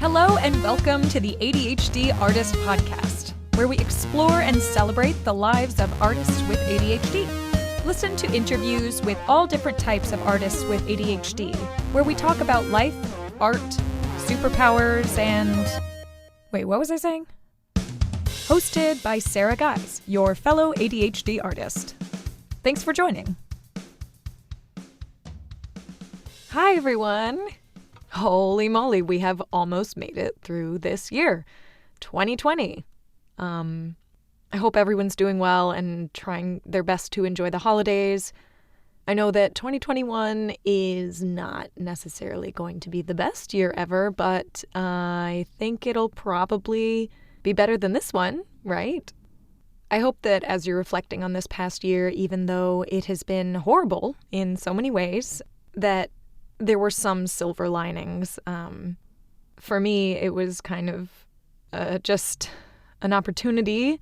Hello and welcome to the ADHD Artist Podcast, where we explore and celebrate the lives of artists with ADHD. Listen to interviews with all different types of artists with ADHD, where we talk about life, art, superpowers, and... Wait, what was I saying? Hosted by Sarah Guys, your fellow ADHD artist. Thanks for joining. Hi, everyone. Holy moly, we have almost made it through this year, 2020. I hope everyone's doing well and trying their best to enjoy the holidays. I know that 2021 is not necessarily going to be the best year ever, but I think it'll probably be better than this one, right? I hope that as you're reflecting on this past year, even though it has been horrible in so many ways, that there were some silver linings. For me, it was kind of just an opportunity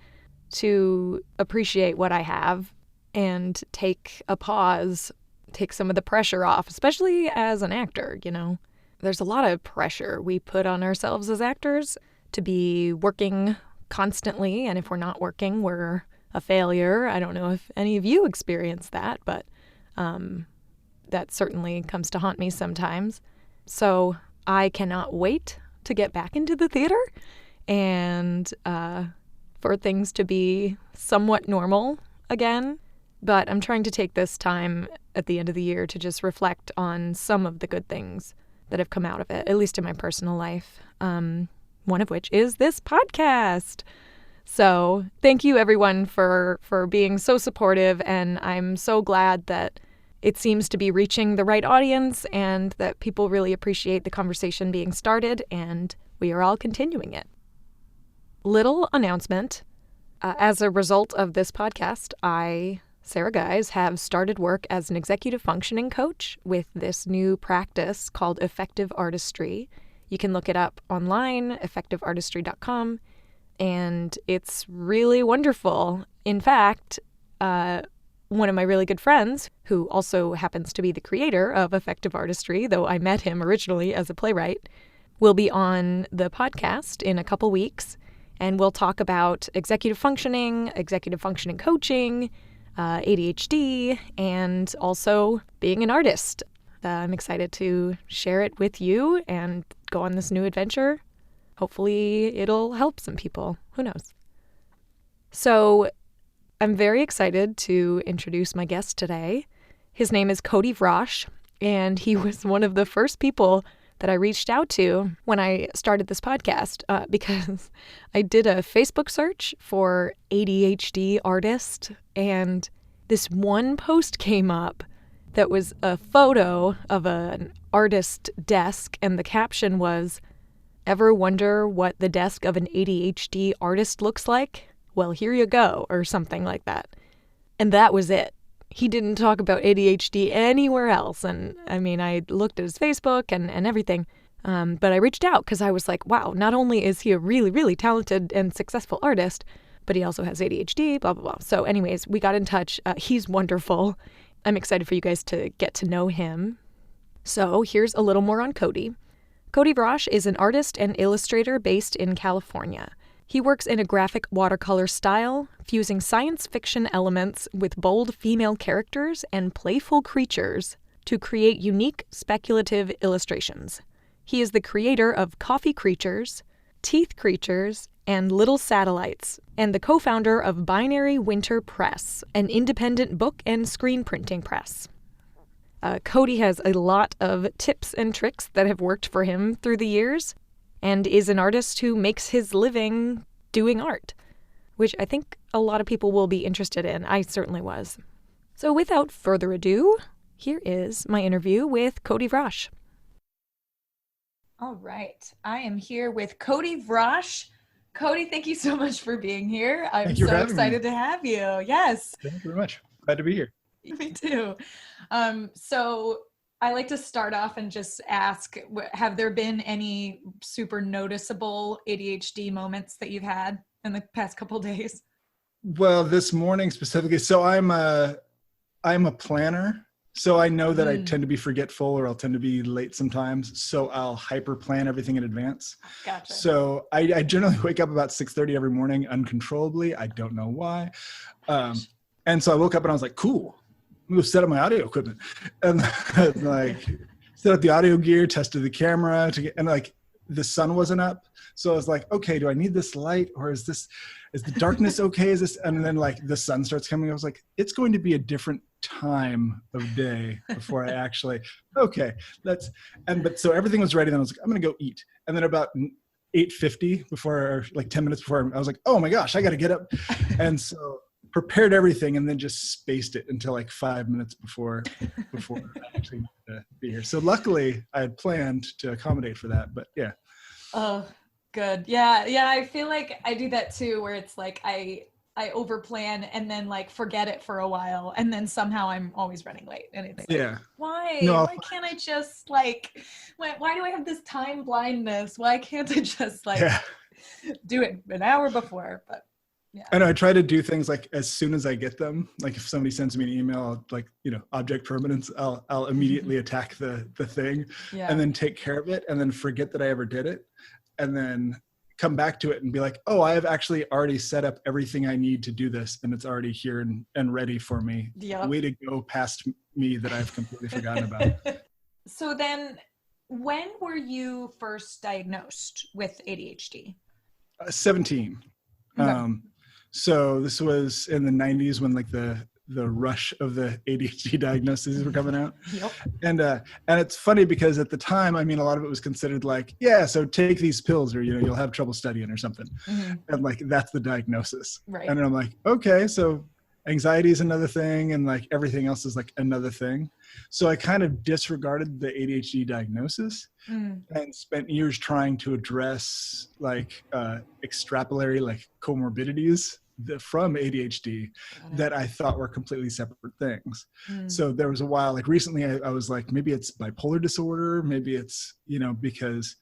to appreciate what I have and take a pause, take some of the pressure off, especially as an actor, you know. There's a lot of pressure we put on ourselves as actors to be working constantly, and if we're not working, we're a failure. I don't know if any of you experience that, but that certainly comes to haunt me sometimes. So I cannot wait to get back into the theater and for things to be somewhat normal again. But I'm trying to take this time at the end of the year to just reflect on some of the good things that have come out of it, at least in my personal life. One of which is this podcast. So thank you everyone for being so supportive, and I'm so glad that it seems to be reaching the right audience and that people really appreciate the conversation being started, and we are all continuing it. Little announcement. As a result of this podcast, I, Sarah Guys, have started work as an executive functioning coach with this new practice called Effective Artistry. You can look it up online, effectiveartistry.com, and it's really wonderful. In fact, one of my really good friends, who also happens to be the creator of Effective Artistry, though I met him originally as a playwright, will be on the podcast in a couple weeks, and we'll talk about executive functioning coaching, ADHD, and also being an artist. I'm excited to share it with you and go on this new adventure. Hopefully it'll help some people. Who knows? So I'm very excited to introduce my guest today. His name is Cody Vrosh, and he was one of the first people that I reached out to when I started this podcast because I did a Facebook search for ADHD artist, and this one post came up that was a photo of an artist desk, and the caption was, "Ever wonder what the desk of an ADHD artist looks like? Well, here you go," or something like that. And that was it. He didn't talk about ADHD anywhere else. And I mean, I looked at his Facebook and everything, but I reached out because I was like, wow, not only is he a really, really talented and successful artist, but he also has ADHD, blah, blah, blah. So anyways, we got in touch. He's wonderful. I'm excited for you guys to get to know him. So here's a little more on Cody. Cody Vrosh is an artist and illustrator based in California. He works in a graphic watercolor style, fusing science fiction elements with bold female characters and playful creatures to create unique speculative illustrations. He is the creator of Coffee Creatures, Teeth Creatures, and Little Satellites, and the co-founder of Binary Winter Press, an independent book and screen printing press. Cody has a lot of tips and tricks that have worked for him through the years, and is an artist who makes his living doing art, which I think a lot of people will be interested in. I certainly was. So without further ado, here is my interview with Cody Vrosh. All right. I am here with Cody Vrosh. Cody, thank you so much for being here. I'm so excited to have you. Yes. Thank you very much. Glad to be here. Me too. So I like to start off and just ask, have there been any super noticeable ADHD moments that you've had in the past couple of days? Well, this morning specifically, so I'm a planner. So I know that I tend to be forgetful, or I'll tend to be late sometimes. So I'll hyper plan everything in advance. Gotcha. So I generally wake up about 6:30 every morning uncontrollably. I don't know why. And so I woke up and I was like, cool, I'm gonna set up my audio equipment and like set up the audio gear, tested the camera and like the sun wasn't up. So I was like, okay, do I need this light, or is the darkness okay? Is this, and then like the sun starts coming. I was like, it's going to be a different time of day before I actually, okay, but so everything was ready. Then I was like, I'm going to go eat. And then about 8:50 before, like 10 minutes before, I was like, oh my gosh, I got to get up. And so prepared everything and then just spaced it until like 5 minutes before I actually be here. So luckily I had planned to accommodate for that, but yeah. Oh, good. Yeah. I feel like I do that too, where it's like I overplan and then like forget it for a while, and then somehow I'm always running late. And it's like, why can't I just like, why do I have this time blindness? Why can't I just like do it an hour before? But yeah. I know I try to do things like as soon as I get them. Like if somebody sends me an email, I'll like, object permanence, I'll immediately attack the thing and then take care of it and then forget that I ever did it. And then come back to it and be like, oh, I have actually already set up everything I need to do this, and it's already here and ready for me. Yep. Way to go past me that I've completely forgotten about. So then when were you first diagnosed with ADHD? 17. Okay. So this was in the 90s when like the rush of the ADHD diagnoses were coming out. Yep. And it's funny because at the time, I mean, a lot of it was considered like, yeah, so take these pills or, you'll have trouble studying or something. Mm-hmm. And like, that's the diagnosis. Right. And I'm like, okay, so anxiety is another thing. And like everything else is like another thing. So I kind of disregarded the ADHD diagnosis and spent years trying to address like extrapolatory like comorbidities from ADHD that I thought were completely separate things. So there was a while, like recently I was like, maybe it's bipolar disorder, maybe it's, because,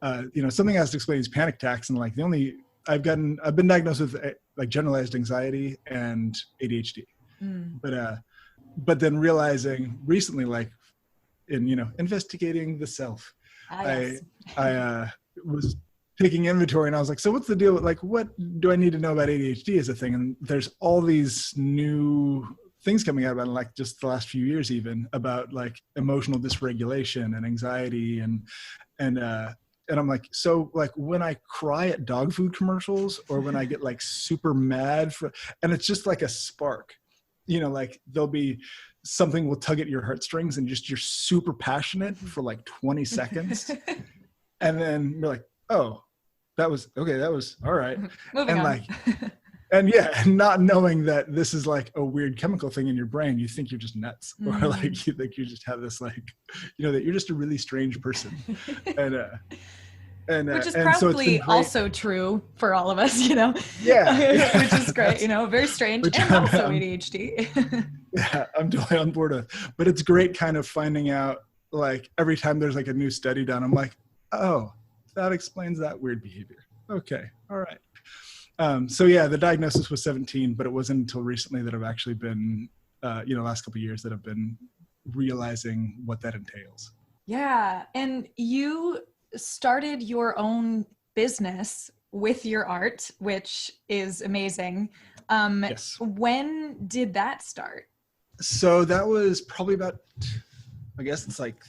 something has to explain these panic attacks. And like I've been diagnosed with like generalized anxiety and ADHD. But then realizing recently, like in, investigating the self, Yes. I was taking inventory and I was like, so what's the deal? Like, what do I need to know about ADHD as a thing? And there's all these new things coming out about it, like just the last few years, even about like emotional dysregulation and anxiety and I'm like, so like when I cry at dog food commercials or when I get like super mad and it's just like a spark, like there'll be something will tug at your heartstrings and just, you're super passionate for like 20 seconds. And then you're like, oh, that was all right. Moving on. And not knowing that this is like a weird chemical thing in your brain, you think you're just nuts, or like you think you just have this like, that you're just a really strange person, and which is probably so also true for all of us, Yeah, which is great, very strange, and also ADHD. Yeah, I'm totally on board with. But it's great, kind of finding out like every time there's like a new study done, I'm like, oh, that explains that weird behavior. Okay, all right. So yeah, the diagnosis was 17, but it wasn't until recently that I've actually been, last couple of years that I've been realizing what that entails. Yeah. And you started your own business with your art, which is amazing. Yes. When did that start? So that was probably about, I guess it's like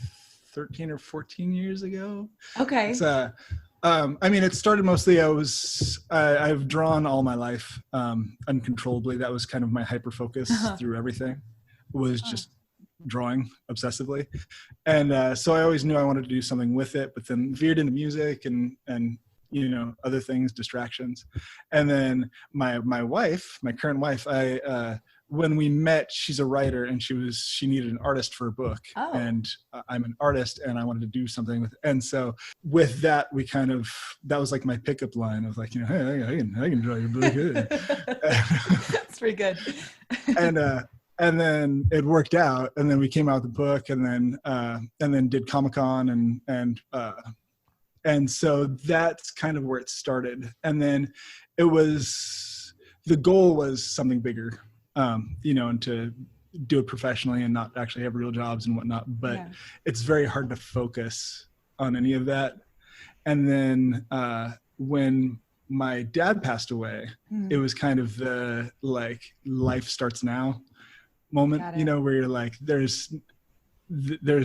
13 or 14 years ago. Okay. It's, it started mostly, I've drawn all my life, uncontrollably. That was kind of my hyper focus through everything, was just drawing obsessively. And so I always knew I wanted to do something with it, but then veered into music and other things, distractions. And then my current wife, when we met, she's a writer and she needed an artist for a book. Oh. And I'm an artist and I wanted to do something with, and so with that, that was like my pickup line of like, hey, I can draw your book. That's pretty good. And then it worked out, and then we came out with the book, and then did Comic-Con and so that's kind of where it started. And then the goal was something bigger, and to do it professionally and not actually have real jobs and whatnot. But it's very hard to focus on any of that. And then when my dad passed away, it was kind of the like life starts now moment, you know, where you're like, there's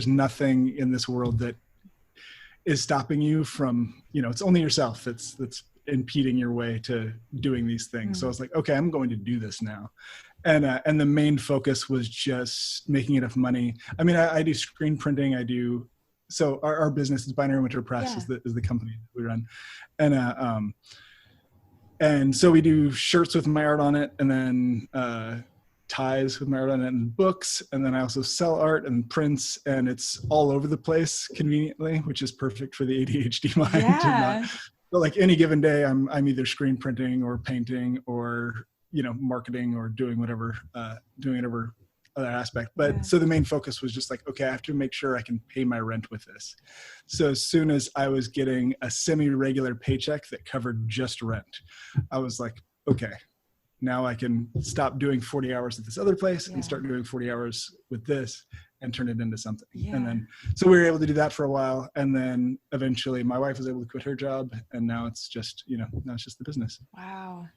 nothing in this world that is stopping you from, you know, it's only yourself that's impeding your way to doing these things. So I was like, okay, I'm going to do this now. And the main focus was just making enough money. I mean, I do screen printing. So our business is Binary Winter Press is the company that we run. And so we do shirts with my art on it, and then ties with my art on it, and books. And then I also sell art and prints, and it's all over the place conveniently, which is perfect for the ADHD mind. Yeah. But like any given day, I'm either screen printing or painting or, you know, marketing or doing whatever other aspect. But so the main focus was just like, okay, I have to make sure I can pay my rent with this. So as soon as I was getting a semi-regular paycheck that covered just rent, I was like, okay, now I can stop doing 40 hours at this other place and start doing 40 hours with this and turn it into something. And then, so we were able to do that for a while. And then eventually my wife was able to quit her job, and now it's just, you know, now it's just the business. Wow.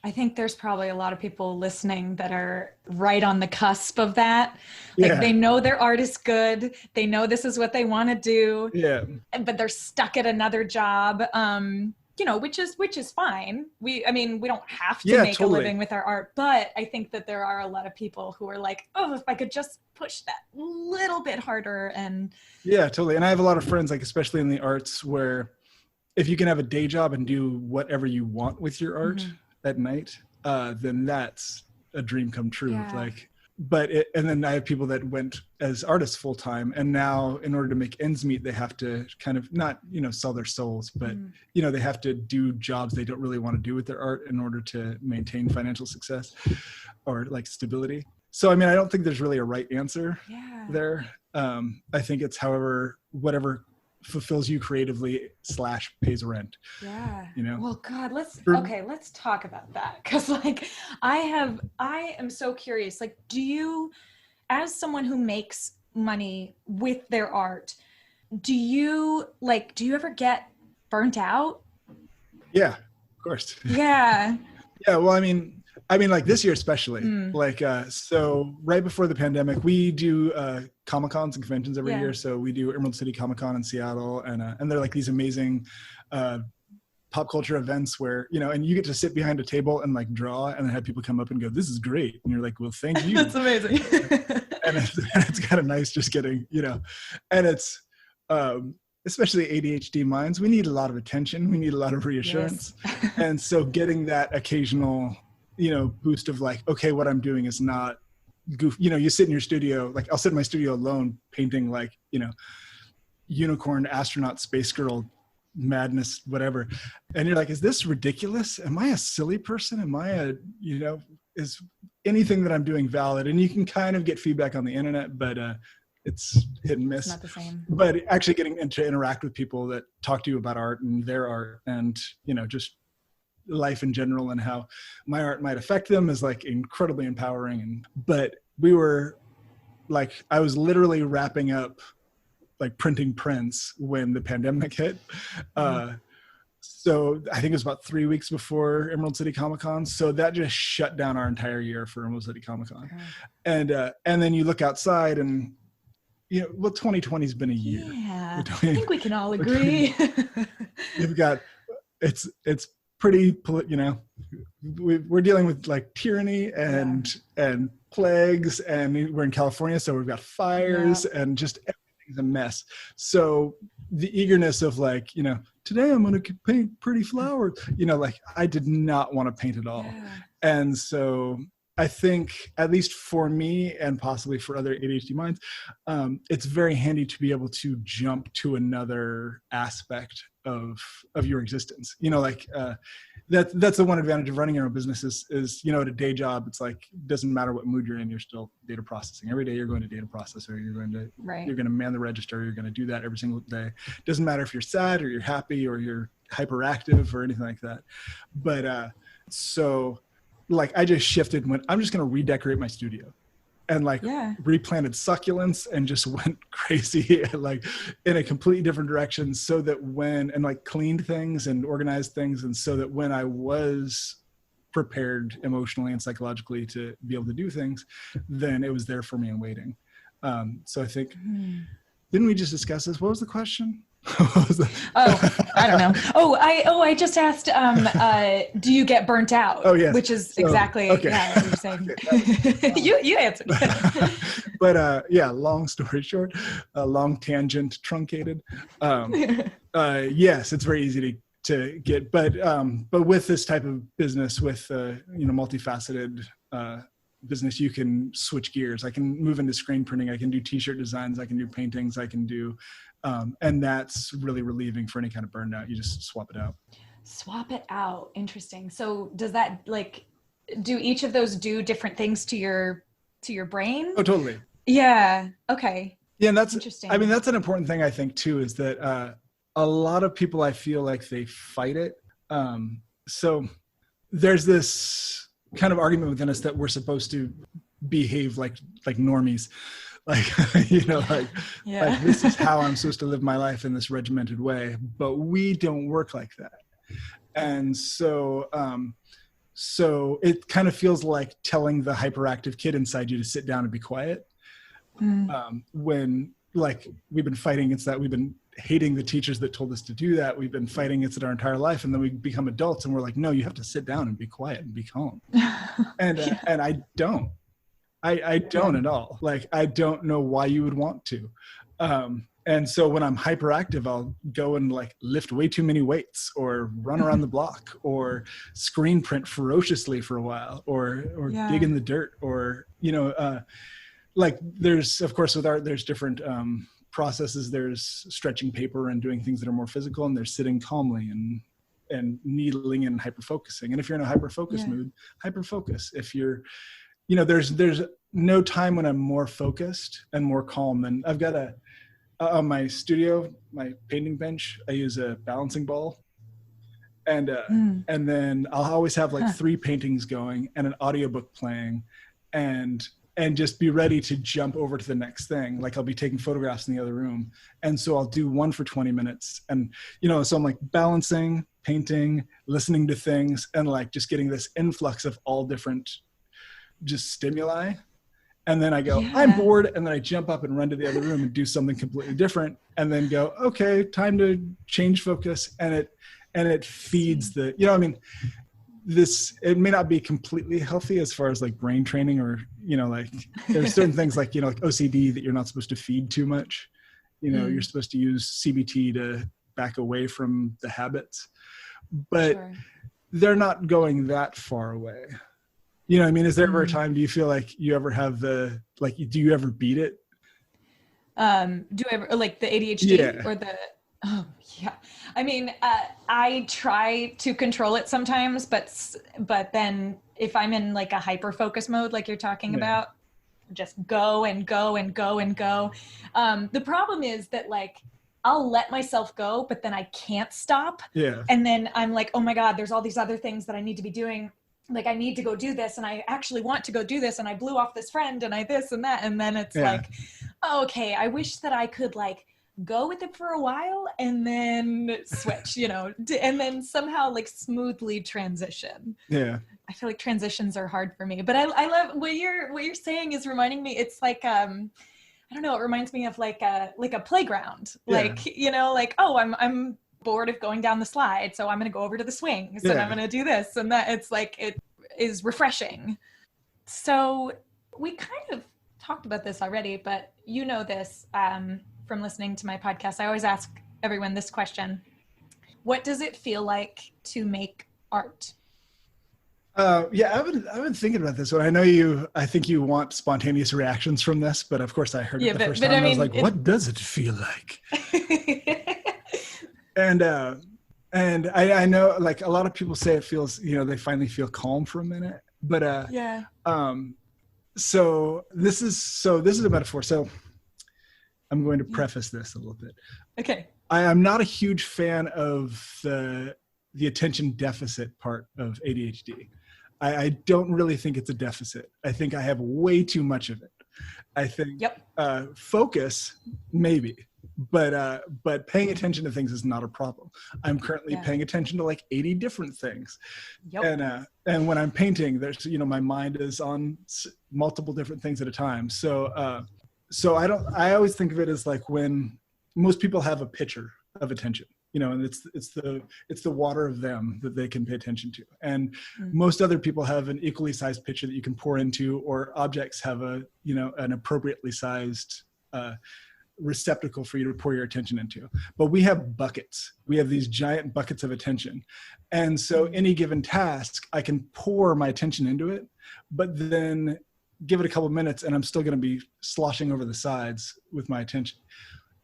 I think there's probably a lot of people listening that are right on the cusp of that. Like they know their art is good. They know this is what they want to do. Yeah. But they're stuck at another job. You know, which is fine. We don't have to make a living with our art, but I think that there are a lot of people who are like, oh, if I could just push that little bit harder. And yeah, totally. And I have a lot of friends, like, especially in the arts, where if you can have a day job and do whatever you want with your art at night, then that's a dream come true. Like, and then I have people that went as artists full time, and now in order to make ends meet, they have to kind of not, you know, sell their souls, but you know, they have to do jobs they don't really want to do with their art in order to maintain financial success or like stability. So, I mean, I don't think there's really a right answer there. I think it's whatever fulfills you creatively / pays rent. You know? Well, God, let's talk about that. Cause like I am so curious, like, do you, as someone who makes money with their art, do you ever get burnt out? Yeah, of course. Yeah. Well, I mean, like this year especially, like, so right before the pandemic, we do Comic-Cons and conventions every year. So we do Emerald City Comic-Con in Seattle, and they're like these amazing pop culture events where, you know, and you get to sit behind a table and like draw and then have people come up and go, this is great. And you're like, well, thank you. That's amazing. and it's kind of nice just getting, you know, and it's, especially ADHD minds, we need a lot of attention. We need a lot of reassurance. And so getting that occasional, you know, boost of like, okay, what I'm doing is not goof. You know, you sit in your studio, like I'll sit in my studio alone painting like, you know, unicorn, astronaut, space girl, madness, whatever. And you're like, is this ridiculous? Am I a silly person? Am I you know, is anything that I'm doing valid? And you can kind of get feedback on the internet, but it's hit and miss. It's not the same. But actually getting to interact with people that talk to you about art and their art and, you know, just life in general and how my art might affect them is like incredibly empowering. But we were like, I was literally wrapping up like printing prints when the pandemic hit. So I think it was about 3 weeks before Emerald City Comic-Con. So that just shut down our entire year for Emerald City Comic-Con. And then you look outside and, you know, well, 2020 has been a year. Yeah, I think we can all agree. You've got, it's pretty, you know, we're dealing with like tyranny and plagues, and we're in California, so we've got fires and just everything's a mess. So the eagerness of like, you know, today I'm going to paint pretty flowers, you know, like I did not want to paint at all. And so I think, at least for me and possibly for other ADHD minds, it's very handy to be able to jump to another aspect of your existence. You know, like that's the one advantage of running your own business is, you know, at a day job, it's like, doesn't matter what mood you're in, you're still data processing. Every day you're going to data process, or you're going to man the register. You're going to do that every single day. Doesn't matter if you're sad or you're happy or you're hyperactive or anything like that. But so like I just shifted when I'm just going to redecorate my studio. and like replanted succulents and just went crazy like in a completely different direction, so that and like cleaned things and organized things. And so that when I was prepared emotionally and psychologically to be able to do things, then it was there for me and waiting. So I think, didn't we just discuss this? What was the question? I don't know. I just asked, do you get burnt out? Oh, yes. Which is exactly what you're saying. You answered. But long story short, long tangent truncated. Yes, it's very easy to get, but with this type of business, with multifaceted business, you can switch gears. I can move into screen printing. I can do t-shirt designs. I can do paintings. I can do, and that's really relieving for any kind of burnout. You just swap it out. Swap it out. Interesting. So does that do each of those do different things to your brain? Oh, totally. Yeah. Okay. Yeah. And that's interesting. I mean, that's an important thing, I think, too, is that a lot of people, I feel like they fight it. So there's this kind of argument within us that we're supposed to behave like normies, like like this is how I'm supposed to live my life in this regimented way, but we don't work like that. And so it kind of feels like telling the hyperactive kid inside you to sit down and be quiet, when like we've been fighting against that. We've been hating the teachers that told us to do that. We've been fighting against it our entire life. And then we become adults and we're like, no, you have to sit down and be quiet and be calm. And I don't at all. Like, I don't know why you would want to. And so when I'm hyperactive, I'll go and like lift way too many weights, or run around the block, or screen print ferociously for a while, or dig in the dirt, or, like there's, of course, with art, there's different, processes. There's stretching paper and doing things that are more physical, and there's sitting calmly and needling and hyper-focusing. And if you're in a hyper-focus mood, hyper-focus. If you're, there's no time when I'm more focused and more calm. And I've got on my studio, my painting bench, I use a balancing ball. And then I'll always have like 3 paintings going and an audiobook playing, and just be ready to jump over to the next thing. Like I'll be taking photographs in the other room. And so I'll do one for 20 minutes. And, so I'm like balancing, painting, listening to things, and like just getting this influx of all different just stimuli. And then I go, I'm bored. And then I jump up and run to the other room and do something completely different. And then go, okay, time to change focus. And it feeds the, it may not be completely healthy as far as like brain training, or, like there's certain things like, like OCD that you're not supposed to feed too much. You're supposed to use CBT to back away from the habits, but they're not going that far away. Is there ever a time, do you feel like you ever have do you ever beat it? Do I ever, like the ADHD or the, oh yeah. I mean, I try to control it sometimes, but then if I'm in like a hyper focus mode, like you're talking about, just go and go and go and go. The problem is that like, I'll let myself go, but then I can't stop. Yeah. And then I'm like, oh my God, there's all these other things that I need to be doing. Like I need to go do this, and I actually want to go do this, and I blew off this friend, and I this and that. And then it's like, oh, okay, I wish that I could like go with it for a while and then switch, and then somehow like smoothly transition. Yeah. I feel like transitions are hard for me, but I love what you're saying is reminding me. It's like, I don't know. It reminds me of like a playground, like, like, oh, I'm bored of going down the slide, so I'm going to go over to the swings and I'm going to do this and that. It's like, it is refreshing. So we kind of talked about this already, but this from listening to my podcast. I always ask everyone this question: what does it feel like to make art? I've been thinking about this one. I know I think you want spontaneous reactions from this, but of course I heard it the first time. I was like, what does it feel like? And I know like a lot of people say it feels, they finally feel calm for a minute, but, so this is a metaphor. So I'm going to preface this a little bit. Okay. I'm not a huge fan of the attention deficit part of ADHD. I don't really think it's a deficit. I think I have way too much of it. I think Yep. focus, maybe. But paying attention to things is not a problem. I'm currently paying attention to like 80 different things. Yep. And when I'm painting, there's, my mind is on multiple different things at a time. So I always think of it as like when most people have a pitcher of attention, and it's the water of them that they can pay attention to. And most other people have an equally sized pitcher that you can pour into, or objects have an appropriately sized, receptacle for you to pour your attention into. But we have buckets. We have these giant buckets of attention. And so any given task, I can pour my attention into it, but then give it a couple minutes and I'm still going to be sloshing over the sides with my attention.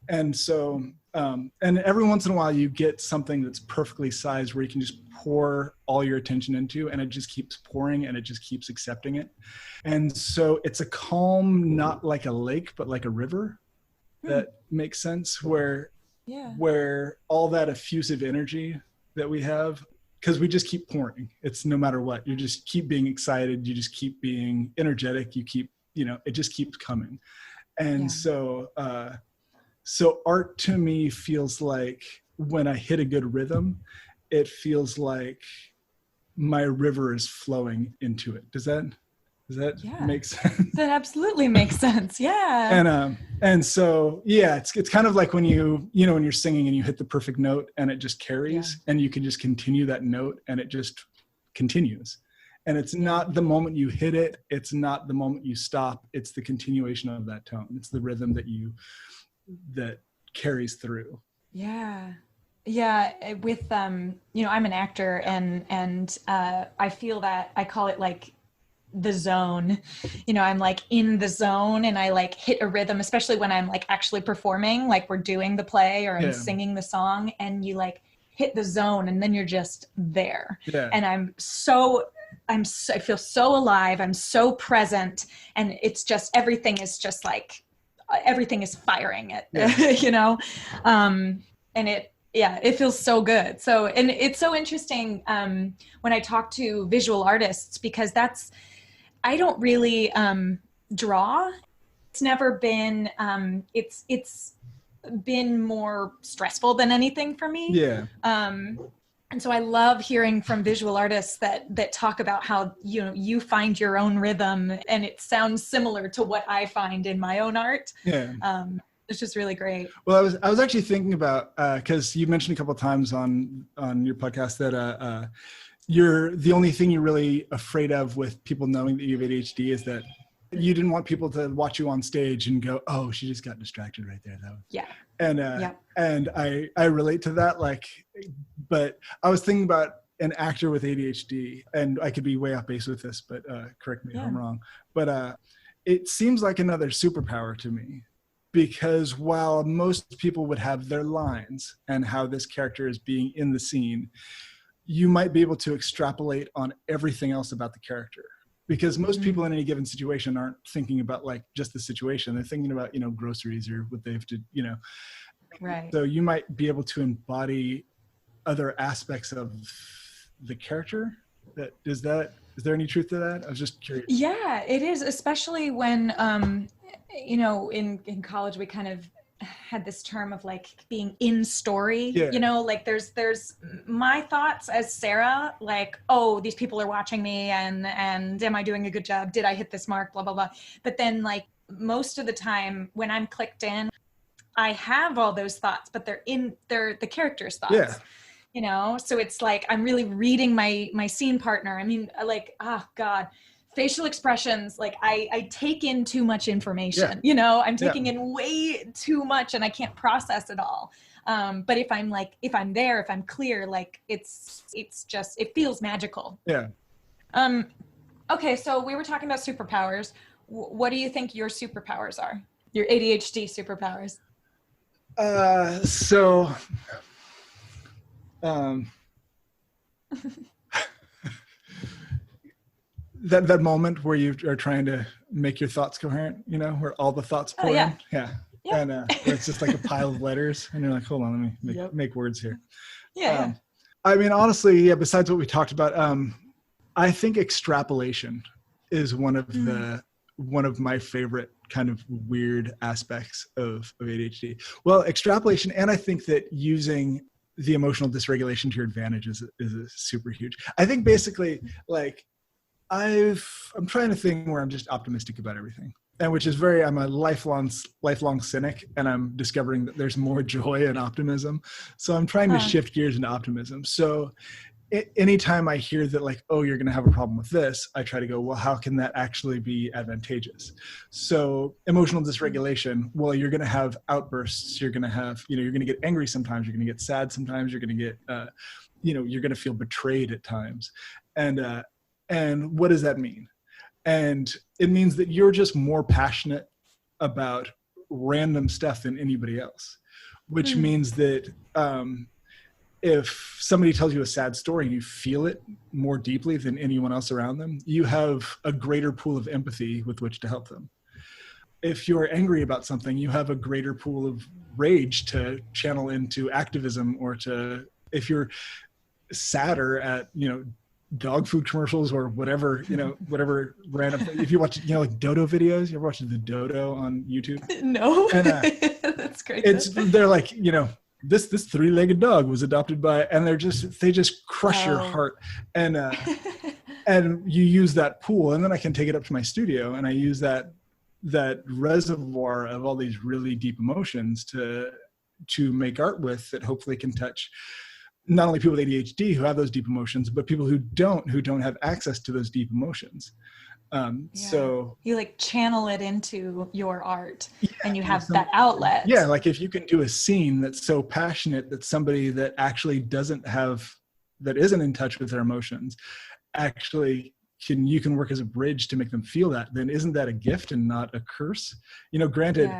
And so, and every once in a while you get something that's perfectly sized where you can just pour all your attention into, and it just keeps pouring and it just keeps accepting it. And so it's a calm, not like a lake, but like a river. That makes sense, where all that effusive energy that we have, because we just keep pouring. It's no matter what, you just keep being excited, you just keep being energetic, you keep, it just keeps coming. And so art to me feels like when I hit a good rhythm, it feels like my river is flowing into it. Does that make sense? That absolutely makes sense. Yeah. And so, it's kind of like when when you're singing and you hit the perfect note and it just carries, and you can just continue that note and it just continues. And it's not the moment you hit it. It's not the moment you stop. It's the continuation of that tone. It's the rhythm that carries through. Yeah. Yeah. With, I'm an actor and I feel that I call it like the zone. I'm like in the zone and I like hit a rhythm, especially when I'm like actually performing, like we're doing the play or I'm singing the song, and you like hit the zone and then you're just there. Yeah. And I feel so alive. I'm so present, and it's just, everything is just like, everything is firing it, and it feels so good. So, and it's so interesting when I talk to visual artists, because I don't really draw. It's never been, it's been more stressful than anything for me. Yeah. And so I love hearing from visual artists that talk about how, you find your own rhythm, and it sounds similar to what I find in my own art. Yeah. It's just really great. Well, I was actually thinking about, cause you mentioned a couple of times on your podcast that, you're the only thing you're really afraid of with people knowing that you have ADHD is that you didn't want people to watch you on stage and go, "Oh, she just got distracted right there." And I relate to that. Like, but I was thinking about an actor with ADHD, and I could be way off base with this, but correct me if I'm wrong. But it seems like another superpower to me, because while most people would have their lines and how this character is being in the scene, you might be able to extrapolate on everything else about the character, because most people in any given situation aren't thinking about like just the situation. They're thinking about, groceries or what they have to, Right. So you might be able to embody other aspects of the character. Is there any truth to that? I was just curious. Yeah, it is, especially when, in college, we kind of had this term of like being in story, like there's my thoughts as Sarah, like, oh, these people are watching me and am I doing a good job? Did I hit this mark? Blah, blah, blah. But then like most of the time when I'm clicked in, I have all those thoughts, but they're the character's thoughts, so it's like, I'm really reading my scene partner. I mean, like, oh God, facial expressions, like I take in too much information, I'm taking in way too much and I can't process it all. But if I'm there, if I'm clear, like it's just, it feels magical. Yeah. Okay. So we were talking about superpowers. What do you think your superpowers are? Your ADHD superpowers? That moment where you are trying to make your thoughts coherent, where all the thoughts pour in. Yeah. And it's just like a pile of letters and you're like, hold on, let me make words here. Yeah. I mean, honestly, besides what we talked about, I think extrapolation is one of one of my favorite kind of weird aspects of ADHD. Well, extrapolation, and I think that using the emotional dysregulation to your advantage is super huge. I think basically, like, I'm trying to think where I'm just optimistic about everything. And which is I'm a lifelong cynic, and I'm discovering that there's more joy and optimism. So I'm trying to shift gears into optimism. So anytime I hear that, like, oh, you're going to have a problem with this, I try to go, well, how can that actually be advantageous? So emotional dysregulation, well, you're going to have outbursts. You're going to have, you're going to get angry sometimes. You're going to get sad sometimes. You're going to get, you're going to feel betrayed at times. And what does that mean? And it means that you're just more passionate about random stuff than anybody else, which means that if somebody tells you a sad story and you feel it more deeply than anyone else around them, you have a greater pool of empathy with which to help them. If you're angry about something, you have a greater pool of rage to channel into activism, or if you're sadder at, dog food commercials or whatever, whatever random, if you watch, like dodo videos, you ever watch the dodo on YouTube? No. And, that's great. They're like, this three-legged dog was adopted by, and they just crush your heart. And, and you use that pool, and then I can take it up to my studio, and I use that reservoir of all these really deep emotions to make art with, that hopefully can touch not only people with ADHD who have those deep emotions, but people who don't have access to those deep emotions. So you like channel it into your art, and you have that outlet. Yeah. Like if you can do a scene that's so passionate that somebody that actually that isn't in touch with their emotions, actually you can work as a bridge to make them feel that, then isn't that a gift and not a curse? Granted,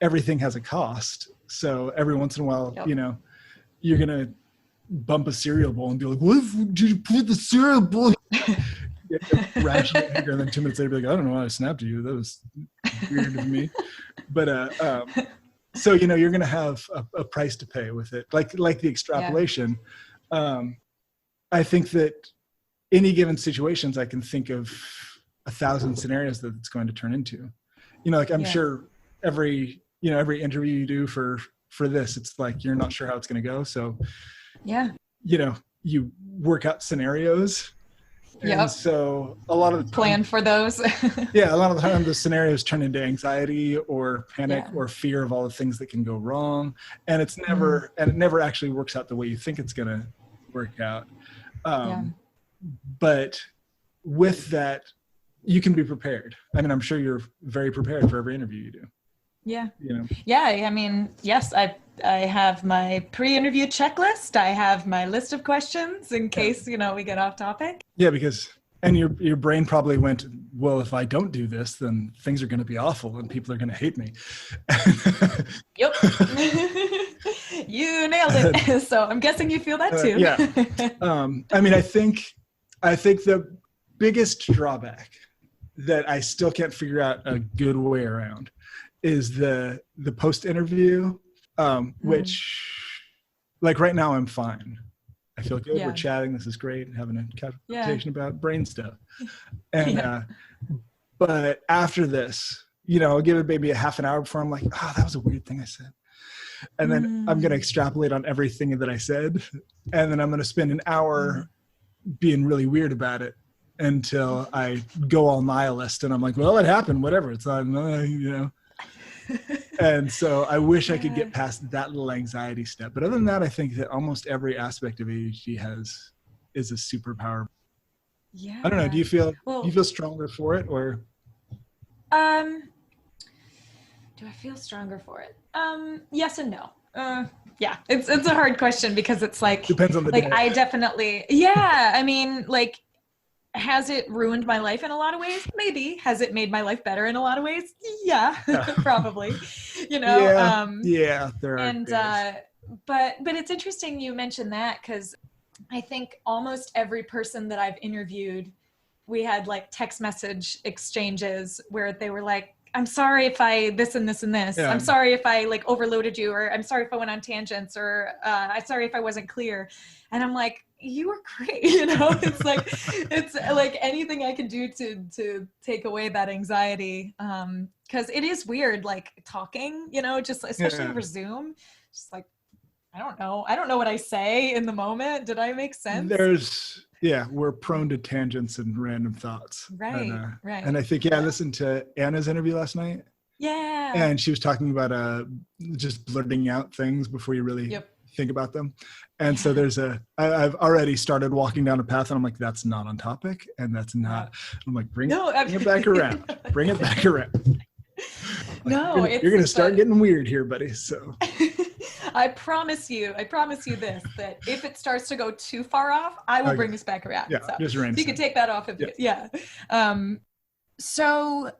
everything has a cost. So every once in a while, you're going to bump a cereal bowl and be like, what did you put the cereal bowl? Rational anger, and then 2 minutes later be like, I don't know why I snapped at you. That was weird of me. But so you're going to have a price to pay with it, like the extrapolation. I think that any given situations, I can think of 1,000 scenarios that it's going to turn into. Like I'm sure every interview you do for this, it's like you're not sure how it's going to go. So you work out scenarios. And so a lot of the plan for those. A lot of the time the scenarios turn into anxiety or panic or fear of all the things that can go wrong. And it never actually works out the way you think it's going to work out. But with that, you can be prepared. I mean, I'm sure you're very prepared for every interview you do. Yeah. I mean, yes, I have my pre-interview checklist. I have my list of questions in case, we get off topic. Yeah, and your brain probably went, well, if I don't do this, then things are going to be awful and people are going to hate me. Yep. You nailed it. So I'm guessing you feel that too. I mean, I think the biggest drawback that I still can't figure out a good way around is the post interview, which, like right now I'm fine. I feel good. We're chatting. This is great. Having a conversation about brain stuff. And but after this, I'll give it maybe a half an hour before I'm like, oh, that was a weird thing I said. And then I'm going to extrapolate on everything that I said. And then I'm going to spend an hour being really weird about it until I go all nihilist. And I'm like, well, it happened, whatever. It's not, And so I wish I could get past that little anxiety step. But other than that, I think that almost every aspect of ADHD is a superpower. Yeah. I don't know. Do you feel stronger for it, or? Do I feel stronger for it? Yes and no. It's a hard question because it's like, depends on the day. I definitely, I mean, like, has it ruined my life in a lot of ways? Maybe. Has it made my life better in a lot of ways? Yeah, probably. There are. And but it's interesting you mentioned that, because I think almost every person that I've interviewed, we had like text message exchanges where they were like, I'm sorry if I this and this and this. Yeah. I'm sorry if I like overloaded you, or I'm sorry if I went on tangents, or I'm sorry if I wasn't clear. And I'm like, you were great. You know, it's like anything I can do to take away that anxiety. Cause it is weird, like talking, you know, just especially over Zoom, just like, I don't know what I say in the moment. Did I make sense? We're prone to tangents and random thoughts. Right. Right. And I think, I listened to Anna's interview last night. Yeah. And she was talking about just blurting out things before you really think about them. And so I've already started walking down a path and I'm like, that's not on topic. And that's not, I'm like, bring it back around. Bring it back around. Like, you're going to start getting weird here, buddy. So I promise you this, that if it starts to go too far off, I will bring this back around. Yeah, so just you can take that off. So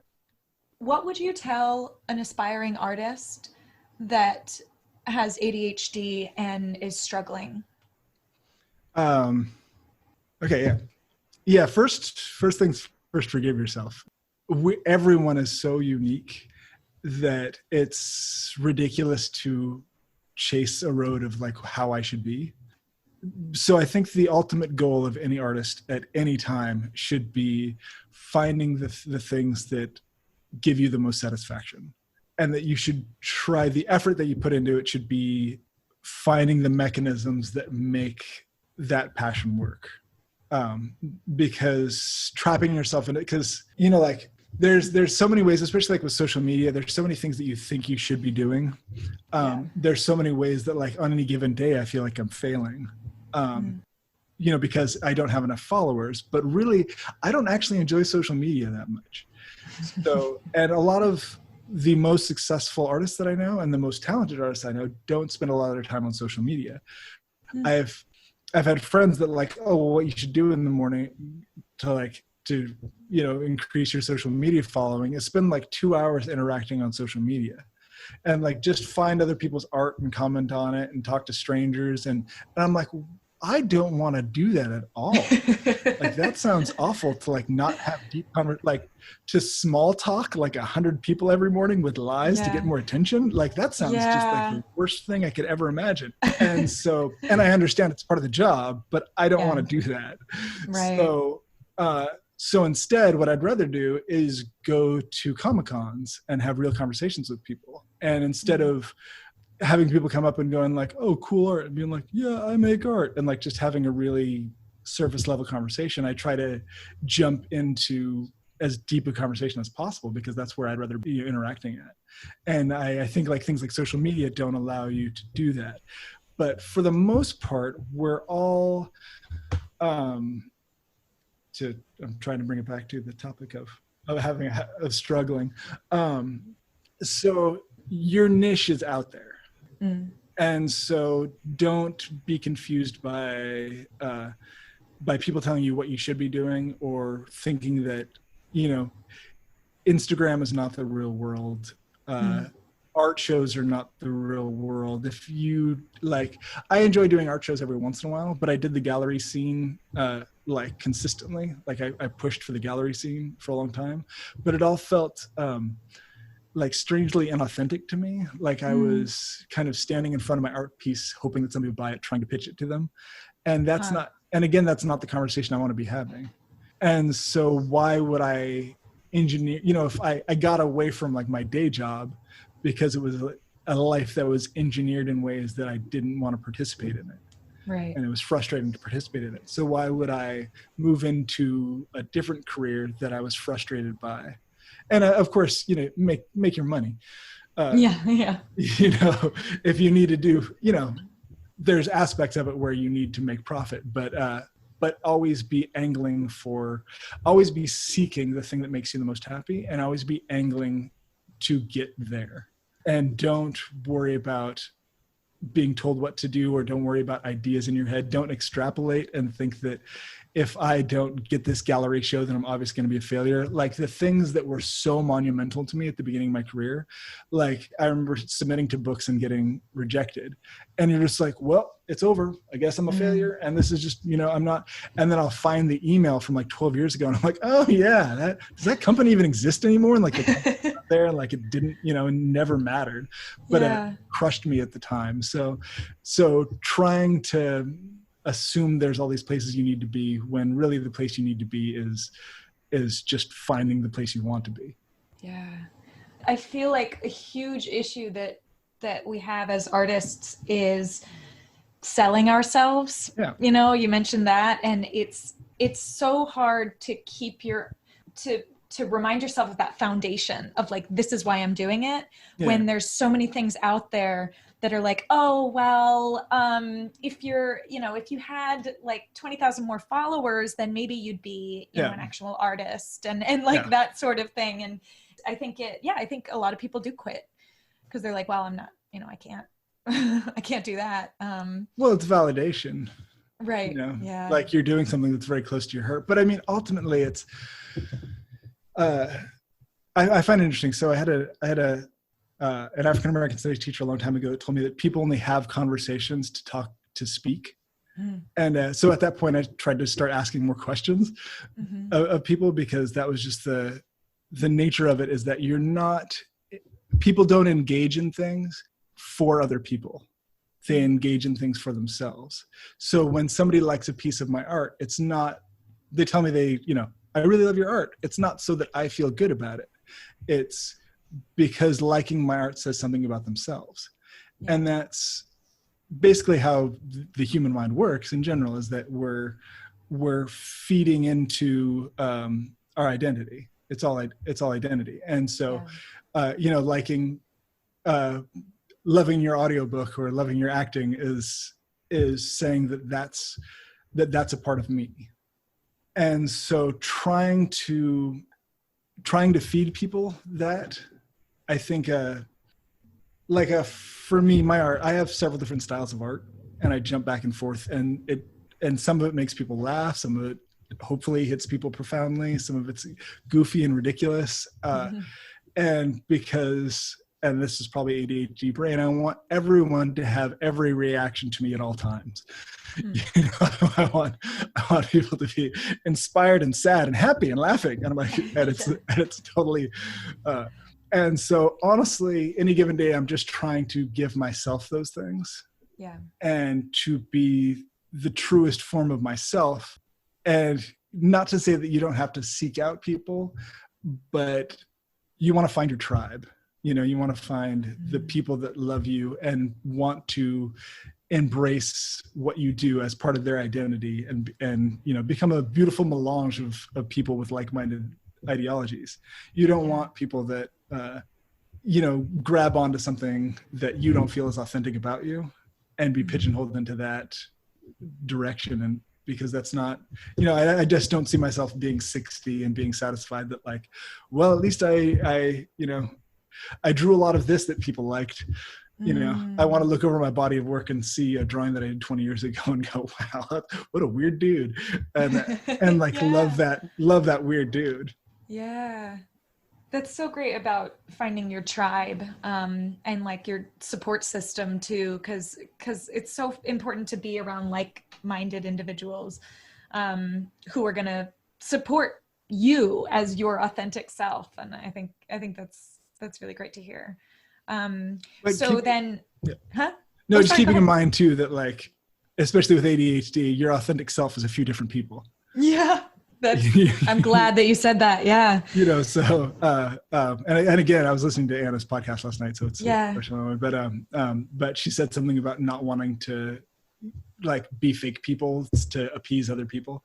what would you tell an aspiring artist that has ADHD and is struggling? Okay. Yeah. First things first, forgive yourself. Everyone is so unique that it's ridiculous to chase a road of like how I should be. So I think the ultimate goal of any artist at any time should be finding the things that give you the most satisfaction, and that you should try, the effort that you put into it should be finding the mechanisms that make that passion work. Because trapping yourself in it, because, you know, like there's so many ways, especially like with social media, there's so many things that you think you should be doing. There's so many ways that like on any given day, I feel like I'm failing, you know, because I don't have enough followers, but really I don't actually enjoy social media that much. So, and a lot of the most successful artists that I know and the most talented artists I know don't spend a lot of their time on social media. I've had friends that like, oh, well, what you should do in the morning to you know, increase your social media following is spend like 2 hours interacting on social media, and like just find other people's art and comment on it and talk to strangers. And I'm like, I don't want to do that at all. Like that sounds awful to like not have deep like to small talk like 100 people every morning with lies to get more attention. Like that sounds just like the worst thing I could ever imagine. And so, and I understand it's part of the job, but I don't want to do that. Right. So instead, what I'd rather do is go to Comic-Cons and have real conversations with people. And instead of having people come up and going like, oh, cool art, and being like, yeah, I make art, and like just having a really surface level conversation, I try to jump into as deep a conversation as possible, because that's where I'd rather be interacting at. And I think like things like social media don't allow you to do that. But for the most part, we're all, I'm trying to bring it back to the topic of struggling. So your niche is out there. And so don't be confused by people telling you what you should be doing, or thinking that, you know, Instagram is not the real world. Art shows are not the real world. If you like, I enjoy doing art shows every once in a while, but I did the gallery scene like consistently. Like I pushed for the gallery scene for a long time, but it all felt like strangely inauthentic to me. Like I was kind of standing in front of my art piece, hoping that somebody would buy it, trying to pitch it to them. And that's not, and again, that's not the conversation I want to be having. And so why would I engineer, you know, if I got away from like my day job because it was a life that was engineered in ways that I didn't want to participate in it. Right. And it was frustrating to participate in it. So why would I move into a different career that I was frustrated by? And of course, you know, make your money. You know, if you need to do, you know, there's aspects of it where you need to make profit, but always be always be seeking the thing that makes you the most happy, and always be angling to get there. And don't worry about being told what to do, or don't worry about ideas in your head. Don't extrapolate and think that if I don't get this gallery show, then I'm obviously going to be a failure. Like the things that were so monumental to me at the beginning of my career, like I remember submitting to books and getting rejected, and you're just like, well, it's over. I guess I'm a failure. And this is just, you know, I'm not. And then I'll find the email from like 12 years ago, and I'm like, oh yeah, does that company even exist anymore? And like it's out there, and like it didn't, you know, it never mattered, but it crushed me at the time. So trying to assume there's all these places you need to be, when really the place you need to be is just finding the place you want to be. Yeah. I feel like a huge issue that we have as artists is selling ourselves. Yeah. You know, you mentioned that, and it's so hard to keep to remind yourself of that foundation of like, this is why I'm doing it, when there's so many things out there that are like, oh, well, if you had like 20,000 more followers, then maybe you'd be, you know, an actual artist and like that sort of thing. And I think I think a lot of people do quit because they're like, well, I'm not, you know, I can't, I can't do that. Well, it's validation. Right. You know, yeah. like you're doing something that's very close to your heart. But I mean, ultimately it's, I find it interesting. So I had an African-American studies teacher a long time ago that told me that people only have conversations to speak. And so at that point I tried to start asking more questions of people, because that was just the nature of it, is that people don't engage in things for other people. They engage in things for themselves. So when somebody likes a piece of my art, it's not, they tell me I really love your art. It's not so that I feel good about it. It's because liking my art says something about themselves. Yeah. And that's basically how the human mind works in general, is that we're feeding into our identity. It's all identity. And so, liking, loving your audiobook or loving your acting is saying that's a part of me. And so trying to feed people that, I think, for me, my art, I have several different styles of art, and I jump back and forth, and some of it makes people laugh, some of it hopefully hits people profoundly, some of it's goofy and ridiculous, and this is probably ADHD brain, I want everyone to have every reaction to me at all times. You know, I want people to be inspired and sad and happy and laughing, and I'm like, and it's totally. And so honestly, any given day, I'm just trying to give myself those things, and to be the truest form of myself. And not to say that you don't have to seek out people, but you want to find your tribe. You know, you want to find the people that love you and want to embrace what you do as part of their identity, and become a beautiful melange of people with like-minded ideologies. You don't want people that grab onto something that you don't feel is authentic about you and be pigeonholed into that direction. And because that's not, I just don't see myself being 60 and being satisfied that, like, well, at least I drew a lot of this that people liked. I want to look over my body of work and see a drawing that I did 20 years ago and go, wow, what a weird dude. And like, love that weird dude. Yeah. That's so great about finding your tribe, and like your support system too, because it's so important to be around like-minded individuals who are going to support you as your authentic self. And I think that's really great to hear. Just keeping in mind too that, like, especially with ADHD, your authentic self is a few different people. Yeah. I'm glad that you said that. Yeah. So, and again, I was listening to Anna's podcast last night, so it's but she said something about not wanting to, like, be fake people to appease other people.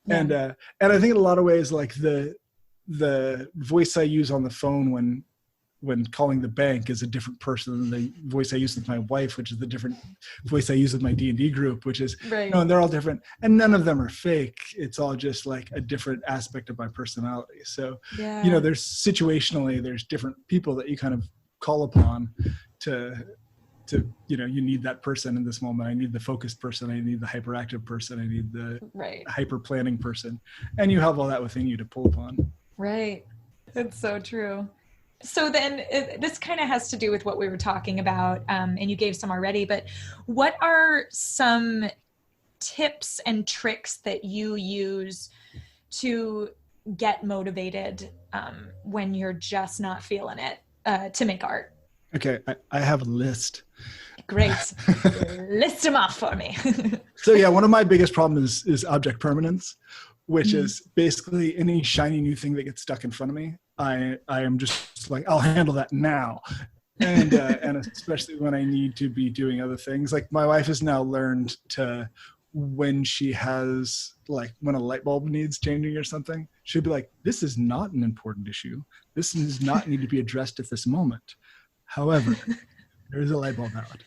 Yeah. And I think in a lot of ways, like, the voice I use on the phone when calling the bank is a different person than the voice I use with my wife, which is the different voice I use with my D&D group, which is, right. And they're all different, and none of them are fake. It's all just like a different aspect of my personality. So, there's situationally, there's different people that you kind of call upon to, you need that person in this moment. I need the focused person. I need the hyperactive person. I need the hyper planning person. And you have all that within you to pull upon. Right. It's so true. So then this kind of has to do with what we were talking about, and you gave some already, but what are some tips and tricks that you use to get motivated when you're just not feeling it to make art? Okay, I have a list. Great. List them off for me. So yeah, one of my biggest problems is object permanence, which Mhm. is basically any shiny new thing that gets stuck in front of me. I am just like, I'll handle that now. And especially when I need to be doing other things. Like my wife has now learned to, when she has like when a light bulb needs changing or something, she'll be like, this is not an important issue. This does not need to be addressed at this moment. However, there is a light bulb out.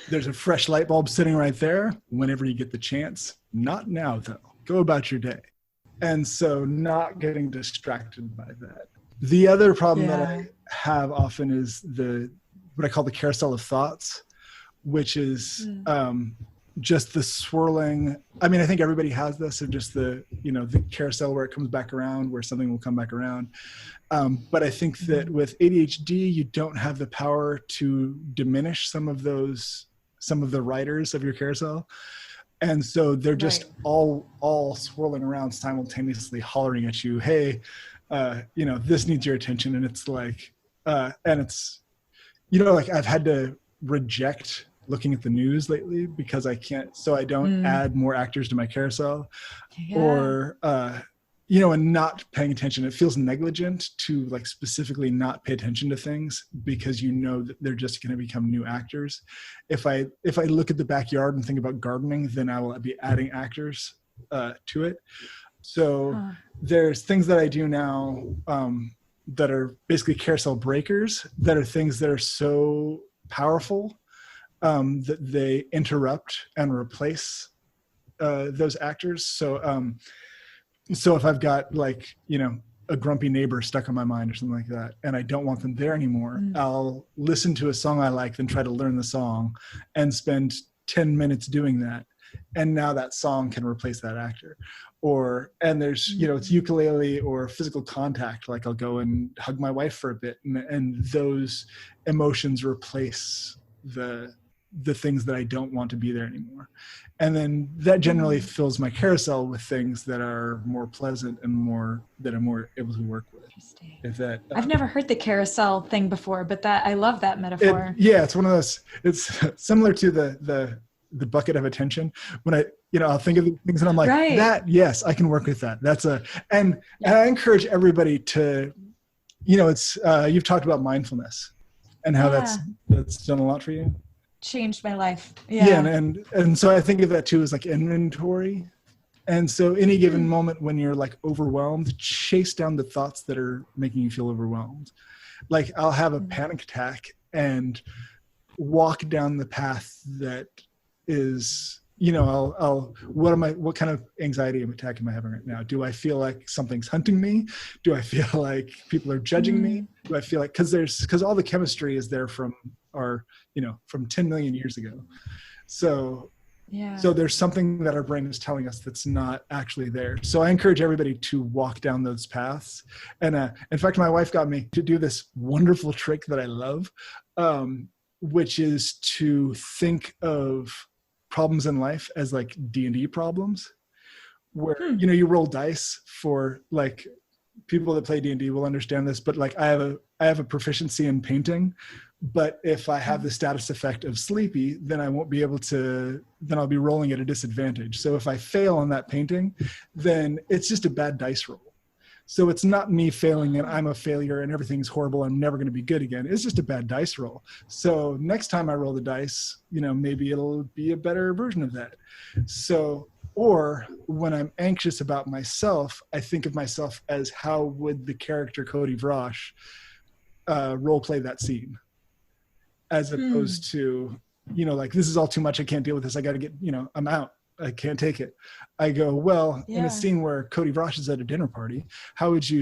There's a fresh light bulb sitting right there whenever you get the chance. Not now, though. Go about your day. And so not getting distracted by that. The other problem that I have often is what I call the carousel of thoughts, which is just the swirling. I mean, I think everybody has this, or just the carousel where it comes back around, where something will come back around. But I think that with ADHD, you don't have the power to diminish some of the riders of your carousel. And so they're just all swirling around simultaneously, hollering at you, hey, this needs your attention. And it's like, and it's, like I've had to reject looking at the news lately because I can't, so I don't add more actors to my carousel or, and not paying attention. It feels negligent to like specifically not pay attention to things because that they're just going to become new actors. If I look at the backyard and think about gardening, then I will be adding actors to it. So there's things that I do now that are basically carousel breakers, that are things that are so powerful that they interrupt and replace those actors. So if I've got like, a grumpy neighbor stuck on my mind or something like that, and I don't want them there anymore, I'll listen to a song I like, then try to learn the song and spend 10 minutes doing that. And now that song can replace that actor. And there's, it's ukulele or physical contact. Like I'll go and hug my wife for a bit and those emotions replace the things that I don't want to be there anymore. And then that generally fills my carousel with things that are more pleasant and that I'm more able to work with. Interesting. I've never heard the carousel thing before, but I love that metaphor. It's one of those, it's similar to the bucket of attention. When I'll think of things and I'm like, yes, I can work with that. And I encourage everybody to, you've talked about mindfulness and how that's done a lot for you. Changed my life. And so I think of that too as like inventory. And so any given moment when you're like overwhelmed, chase down the thoughts that are making you feel overwhelmed. Like I'll have a panic attack and walk down the path that is, what kind of anxiety attack am I having right now? Do I feel like something's hunting me? Do I feel like people are judging me? Do I feel like, because all the chemistry is there from 10 million years ago. So there's something that our brain is telling us that's not actually there. So I encourage everybody to walk down those paths. And in fact, my wife got me to do this wonderful trick that I love, which is to think of problems in life as like D&D problems, where you roll dice. For like people that play D&D will understand this, but like I have a proficiency in painting, but if I have the status effect of sleepy, then I won't be able to, then I'll be rolling at a disadvantage. So if I fail on that painting, then it's just a bad dice roll. So it's not me failing and I'm a failure and everything's horrible, I'm never going to be good again. It's just a bad dice roll. So next time I roll the dice, maybe it'll be a better version of that. So, or when I'm anxious about myself, I think of myself as how would the character Cody Vrosh role play that scene, as opposed to, like, this is all too much. I can't deal with this. I got to get, I'm out. I can't take it. I go, well, in a scene where Cody Vrosh is at a dinner party, how would he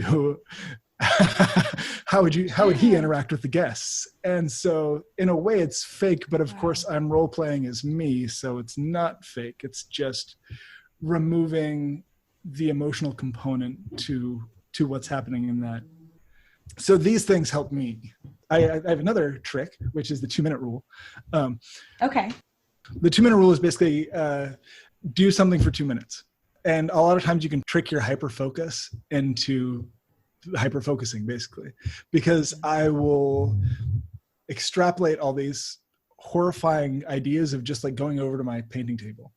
interact with the guests? And so in a way it's fake, but of course I'm role playing as me. So it's not fake. It's just removing the emotional component to what's happening in that. So these things help me. I have another trick, which is the 2-minute rule. Okay. The 2-minute rule is basically do something for 2 minutes. And a lot of times you can trick your hyper focus into hyper focusing basically, because I will extrapolate all these horrifying ideas of just like going over to my painting table.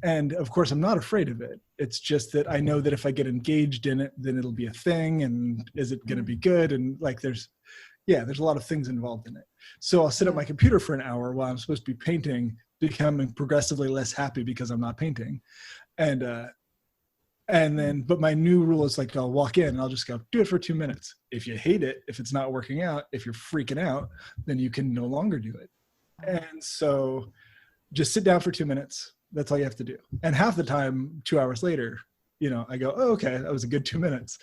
And of course, I'm not afraid of it. It's just that I know that if I get engaged in it, then it'll be a thing. And is it going to be good? And like, there's a lot of things involved in it. So I'll sit at my computer for an hour while I'm supposed to be painting, becoming progressively less happy because I'm not painting. And then, but my new rule is like, I'll walk in and I'll just go, do it for 2 minutes. If you hate it, if it's not working out, if you're freaking out, then you can no longer do it. And so just sit down for 2 minutes. That's all you have to do. And half the time, 2 hours later, I go, oh, okay, that was a good 2 minutes,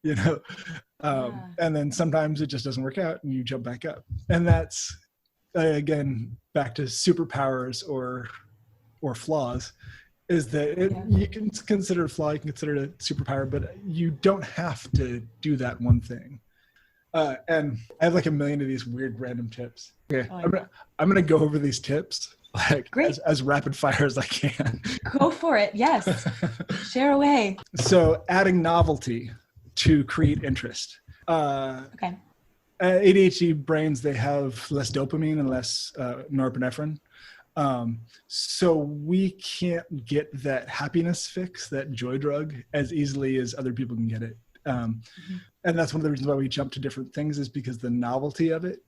and then sometimes it just doesn't work out and you jump back up. And that's, again, back to superpowers or flaws, is that you can consider it a flaw, you can consider it a superpower, but you don't have to do that one thing. And I have like a million of these weird random tips. Okay, I'm gonna go over these tips like as rapid fire as I can. Go for it. Yes. Share away. So adding novelty to create interest. Okay. ADHD brains, they have less dopamine and less norepinephrine. So we can't get that happiness fix, that joy drug, as easily as other people can get it. And that's one of the reasons why we jump to different things, is because the novelty of it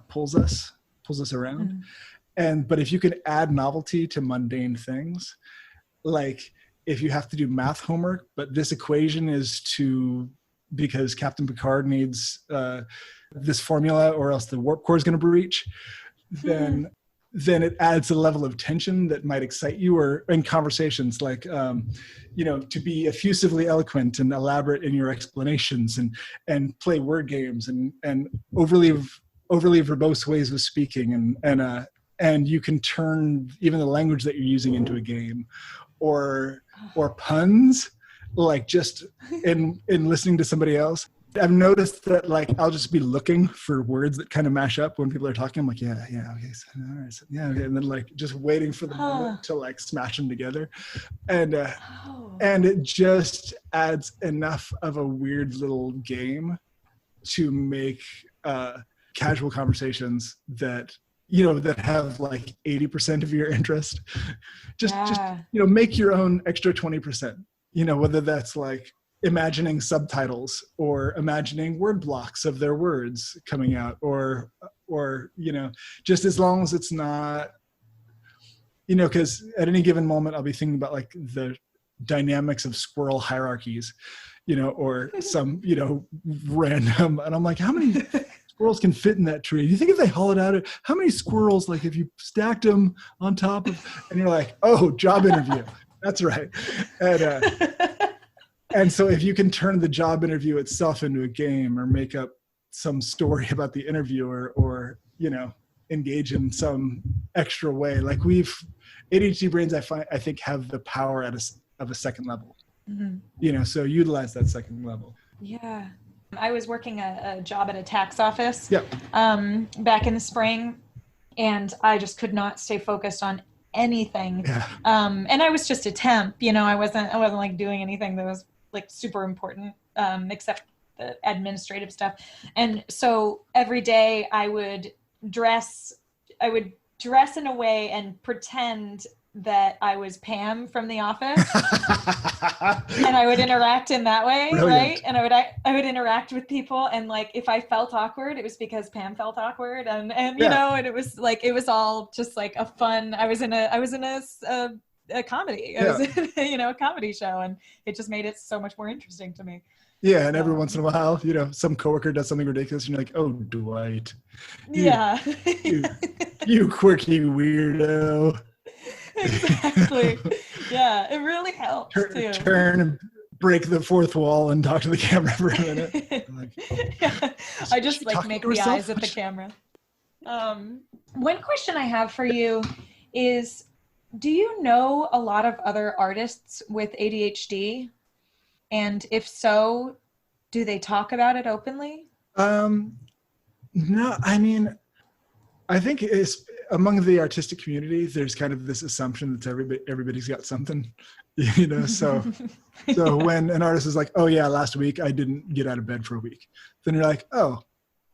pulls us around. But if you can add novelty to mundane things, like if you have to do math homework, but this equation is because Captain Picard needs this formula or else the warp core is going to breach, then it adds a level of tension that might excite you, or in conversations like, to be effusively eloquent and elaborate in your explanations and play word games and overly verbose ways of speaking. And you can turn even the language that you're using into a game, or puns, like just in listening to somebody else. I've noticed that like I'll just be looking for words that kind of mash up when people are talking. I'm like, okay, so, all right, so, okay, and then like just waiting for the moment to like smash them together, and it just adds enough of a weird little game to make casual conversations that that have like 80% of your interest. Just make your own extra 20%. Whether that's like imagining subtitles or imagining word blocks of their words coming out, or just as long as it's not, because at any given moment I'll be thinking about like the dynamics of squirrel hierarchies, or some, random, and I'm like, how many squirrels can fit in that tree? Do you think if they hollowed out it, how many squirrels, like if you stacked them on top of, and you're like, oh, job interview. That's right. And so if you can turn the job interview itself into a game, or make up some story about the interviewer, or engage in some extra way, like ADHD brains, I think have the power of a second level. So utilize that second level. Yeah. I was working a job at a tax office Yep. Back in the spring, and I just could not stay focused on anything. Yeah. And I was just a temp, I wasn't like doing anything that was like super important, except the administrative stuff. And so every day I would dress in a way and pretend that I was Pam from The Office, and I would interact in that way. Brilliant. Right? And I would interact with people, and like if I felt awkward, it was because Pam felt awkward, and and it was like, it was all just like a fun. I was in a comedy. I was in a comedy show, and it just made it so much more interesting to me. Yeah, and every once in a while, some coworker does something ridiculous, and you're like, "Oh, Dwight, you quirky weirdo." Exactly. Yeah, it really helps too. Turn and break the fourth wall and talk to the camera for a minute. I just like make the eyes at the camera. One question I have for you is, do you know a lot of other artists with ADHD? And if so, do they talk about it openly? No, I mean, I think among the artistic community, there's kind of this assumption that everybody's got something, so when an artist is like, oh yeah, last week I didn't get out of bed for a week, then you're like, oh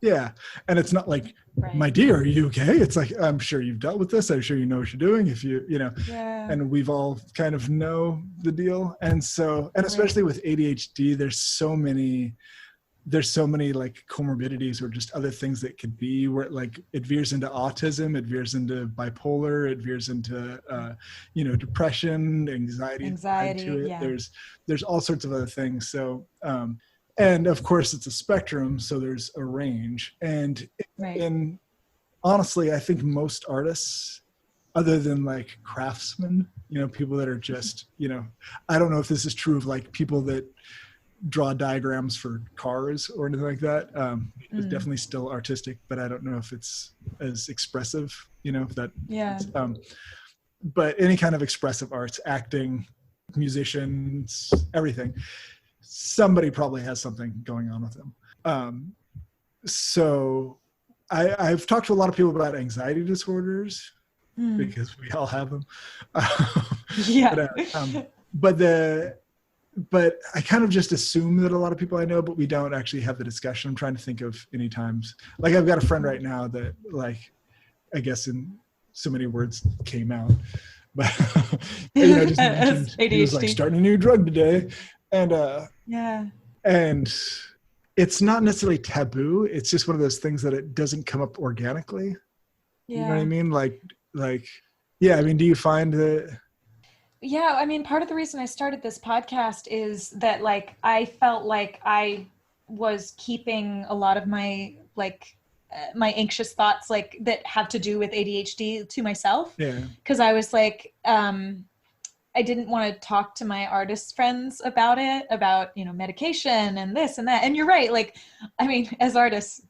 yeah. And it's not like, my dear, are you okay? It's like, I'm sure you've dealt with this. I'm sure you know what you're doing. If and we've all kind of know the deal. And so, and especially with ADHD, there's so many like comorbidities or just other things that could be where like it veers into autism, it veers into bipolar, it veers into depression, anxiety to it. Yeah. There's all sorts of other things. So and of course it's a spectrum, so there's a range. And honestly, I think most artists, other than like craftsmen, people that are just, I don't know if this is true of like people that draw diagrams for cars or anything like that. It's definitely still artistic, but I don't know if it's as expressive, but any kind of expressive arts, acting, musicians, everything, somebody probably has something going on with them. So I've talked to a lot of people about anxiety disorders because we all have them. But I kind of just assume that a lot of people I know, but we don't actually have the discussion. I'm trying to think of any times. Like I've got a friend right now that like, I guess in so many words came out, but just mentioned he was like starting a new drug today. And and it's not necessarily taboo. It's just one of those things that it doesn't come up organically. Yeah. You know what I mean? Like, yeah. I mean, do you find that? Yeah. I mean, part of the reason I started this podcast is that like, I felt like I was keeping a lot of my, like, my anxious thoughts, like that have to do with ADHD to myself. Yeah. Cause I was like, I didn't want to talk to my artist friends about it, about, medication and this and that. And you're right. Like, I mean, as artists,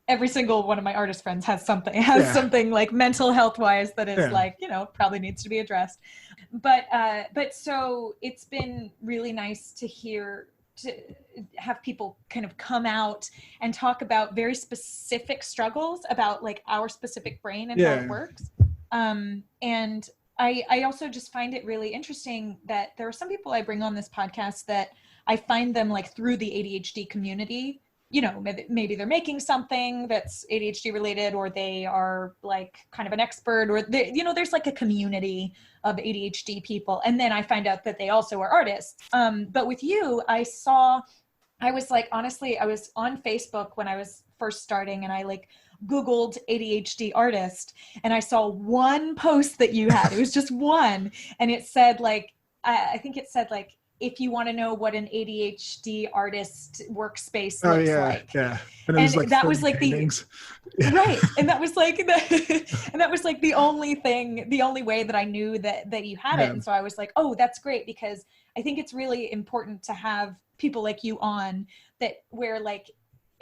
every single one of my artist friends has something like mental health wise that is like, probably needs to be addressed. But so it's been really nice to have people kind of come out and talk about very specific struggles about like our specific brain and how it works. And I also just find it really interesting that there are some people I bring on this podcast that I find them like through the ADHD community, maybe they're making something that's ADHD related, or they are like kind of an expert, or there's like a community of ADHD people. And then I find out that they also are artists. But with you, I was like, honestly, I was on Facebook when I was first starting, and I like Googled ADHD artist, and I saw one post that you had. It was just one. And it said like, I think it said like, if you want to know what an ADHD artist workspace looks like. Yeah. And that was like paintings. Right. And that was like the only way that I knew that you had it. And so I was like, oh, that's great, because I think it's really important to have people like you on that, where like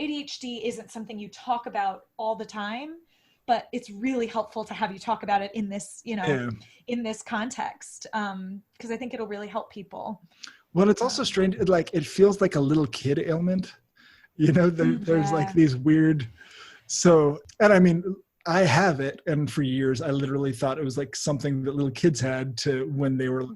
ADHD isn't something you talk about all the time, but it's really helpful to have you talk about it in this, in this context. Cause I think it'll really help people. Well, it's also strange. Like, it feels like a little kid ailment, there's like these weird, and I mean, I have it. And for years, I literally thought it was like something that little kids had when they were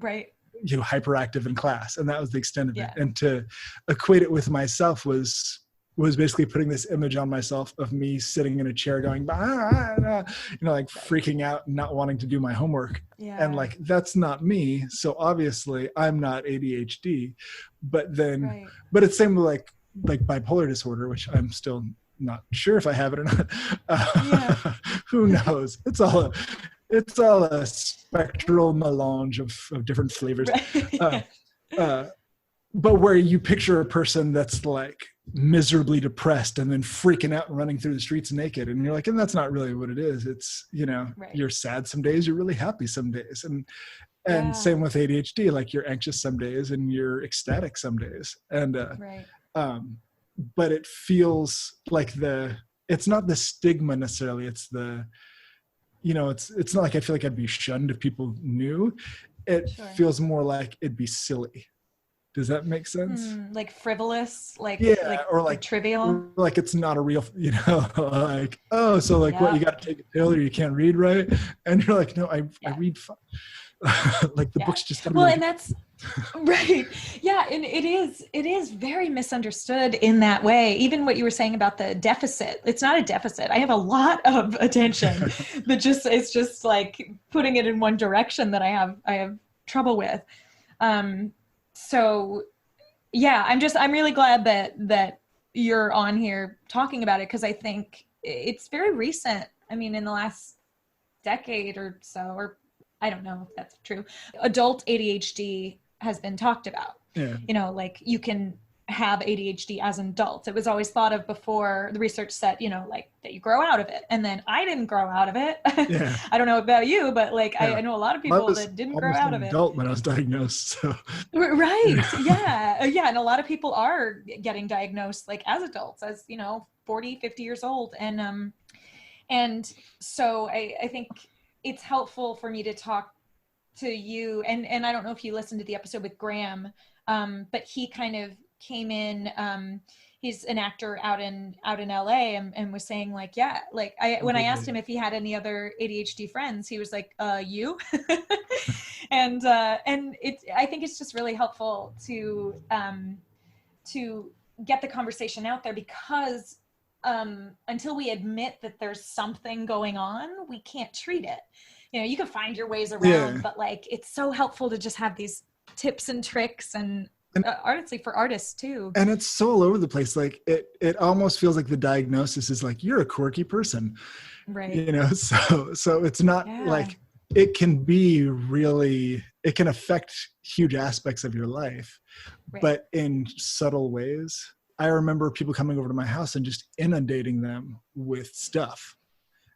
hyperactive in class. And that was the extent of it. And to equate it with myself was basically putting this image on myself of me sitting in a chair going, like freaking out and not wanting to do my homework. Yeah. And like, that's not me. So obviously I'm not ADHD, but but it's same with like bipolar disorder, which I'm still not sure if I have it or not. Who knows? It's all a spectral melange of different flavors. But where you picture a person that's like miserably depressed and then freaking out and running through the streets naked, and you're like, and that's not really what it is. It's, you're sad some days, you're really happy some days. And same with ADHD, like you're anxious some days and you're ecstatic some days. And, but it feels like it's not the stigma necessarily. It's the, it's not like I feel like I'd be shunned if people knew. It feels more like it'd be silly. Does that make sense? Like frivolous, Yeah, or like trivial. like it's not a real, like, oh, so like what, you Yep. got to take a pill or you can't read, right? And you're like, no, I Yeah. read like the Yeah. book's just gotta be Well, like, and that's right. Yeah, and it is very misunderstood in that way. Even what you were saying about the deficit. It's not a deficit. I have a lot of attention that just it's just like putting it in one direction that I have trouble with. So yeah, I'm really glad that you're on here talking about it, because I think it's very recent. I mean, in the last decade or so, or I don't know if that's true, adult ADHD has been talked about. yeah, Like you can have ADHD as an adult. It was always thought of before. The research said, like that you grow out of it. And then I didn't grow out of it. yeah, I don't know about you, but like yeah. I know a lot of Well, I people was that didn't grow almost out an of it. adult when I was diagnosed, so Right. Yeah. Yeah. And a lot of people are getting diagnosed like as adults, as 40, 50 years old. And so I think it's helpful for me to talk to you, and I don't know if you listened to the episode with Graham, but he kind of came in, he's an actor out in LA, and was saying like, yeah, like when I asked him if he had any other ADHD friends, he was like, you. And I think it's just really helpful to get the conversation out there, because until we admit that there's something going on, we can't treat it. You can find your ways around, but like it's so helpful to just have these tips and tricks, and honestly for artists too. And it's so all over the place. Like it almost feels like the diagnosis is like, you're a quirky person, Right. So it's not like, it can be really, it can affect huge aspects of your life, Right. but in subtle ways. I remember people coming over to my house and just inundating them with stuff.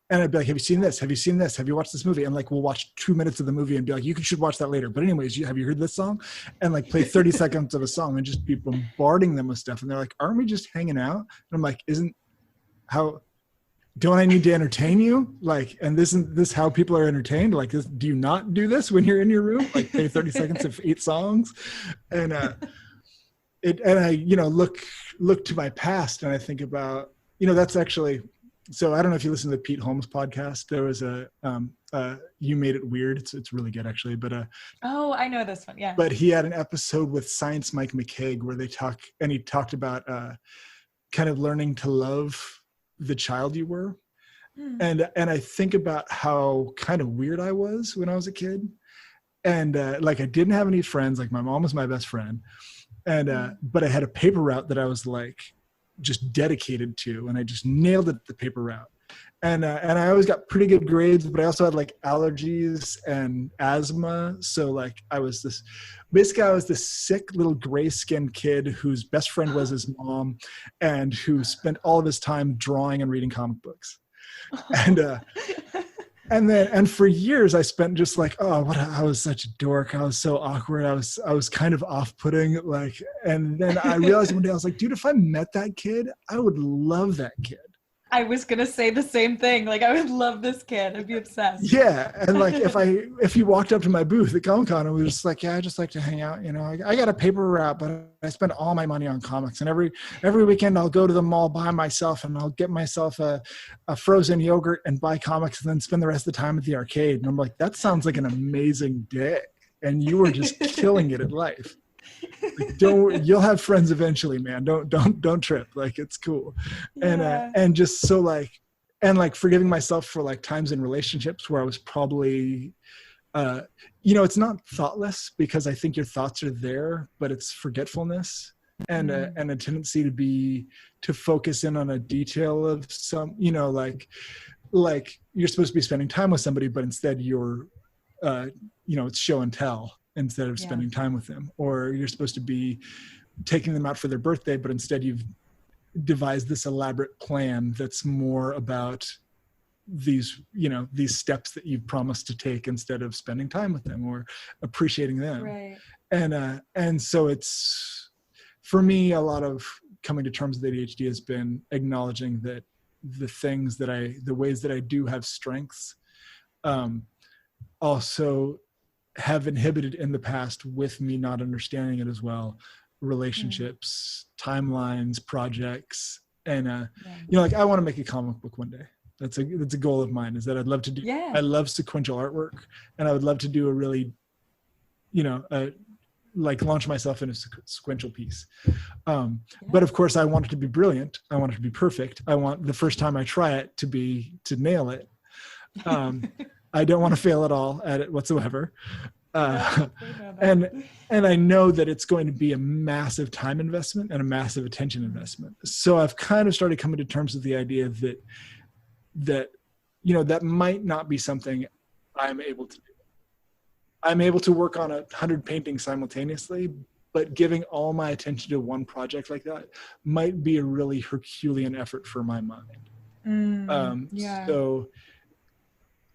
And I'd be like, have you seen this? Have you seen this? Have you watched this movie? And like, we'll watch 2 minutes of the movie and be like, you should watch that later. But anyways, have you heard this song? And like play 30 seconds of a song and just be bombarding them with stuff. And they're like, aren't we just hanging out? And I'm like, don't I need to entertain you? Like, and isn't this how people are entertained? Like, do you not do this when you're in your room? Like play 30 seconds of 8 songs. And I look to my past, and I think about, that's actually, so I don't know if you listen to the Pete Holmes podcast. There was You Made It Weird. It's really good actually, but oh, I know this one. Yeah. But he had an episode with Science Mike McCaig where he talked about kind of learning to love the child you were. And I think about how kind of weird I was when I was a kid. And like I didn't have any friends. Like my mom was my best friend. And but I had a paper route that I was like just dedicated to, and I just nailed it at the paper route. And I always got pretty good grades, but I also had like allergies and asthma. So like I was this sick little gray-skinned kid whose best friend was his mom, and who spent all of his time drawing and reading comic books. And for years I spent just like, I was such a dork. I was so awkward. I was kind of off-putting. Like, and then I realized one day I was like, dude, if I met that kid, I would love that kid. I was gonna say the same thing. Like, I would love this kid. I'd be obsessed. Yeah, and like if he walked up to my booth at Comic-Con and was just like, I just like to hang out. I got a paper route, but I spend all my money on comics. And every weekend I'll go to the mall by myself, and I'll get myself a frozen yogurt and buy comics, and then spend the rest of the time at the arcade. And I'm like, that sounds like an amazing day. And you were just killing it at life. Like, you'll have friends eventually, man. Don't trip. Like, it's cool. Yeah. And just so like, and like forgiving myself for like times in relationships where I was probably it's not thoughtless, because I think your thoughts are there, but it's forgetfulness and a tendency to focus in on a detail of some, like you're supposed to be spending time with somebody, but instead you're it's show and tell instead of spending time with them. Or you're supposed to be taking them out for their birthday, but instead you've devised this elaborate plan that's more about these steps that you've promised to take, instead of spending time with them or appreciating them. Right. And so it's, for me, a lot of coming to terms with ADHD has been acknowledging that the ways that I do have strengths, also have inhibited in the past with me not understanding it as well. Relationships, timelines, projects, and like I want to make a comic book one day. That's a goal of mine, is that I'd love to do. Yeah. I love sequential artwork, and I would love to do a really, like launch myself in a sequential piece. But of course I want it to be brilliant. I want it to be perfect. I want the first time I try it to nail it. I don't want to fail at all at it whatsoever. And I know that it's going to be a massive time investment and a massive attention investment. So I've kind of started coming to terms with the idea that that might not be something I'm able to do. I'm able to work on 100 paintings simultaneously, but giving all my attention to one project like that might be a really Herculean effort for my mind.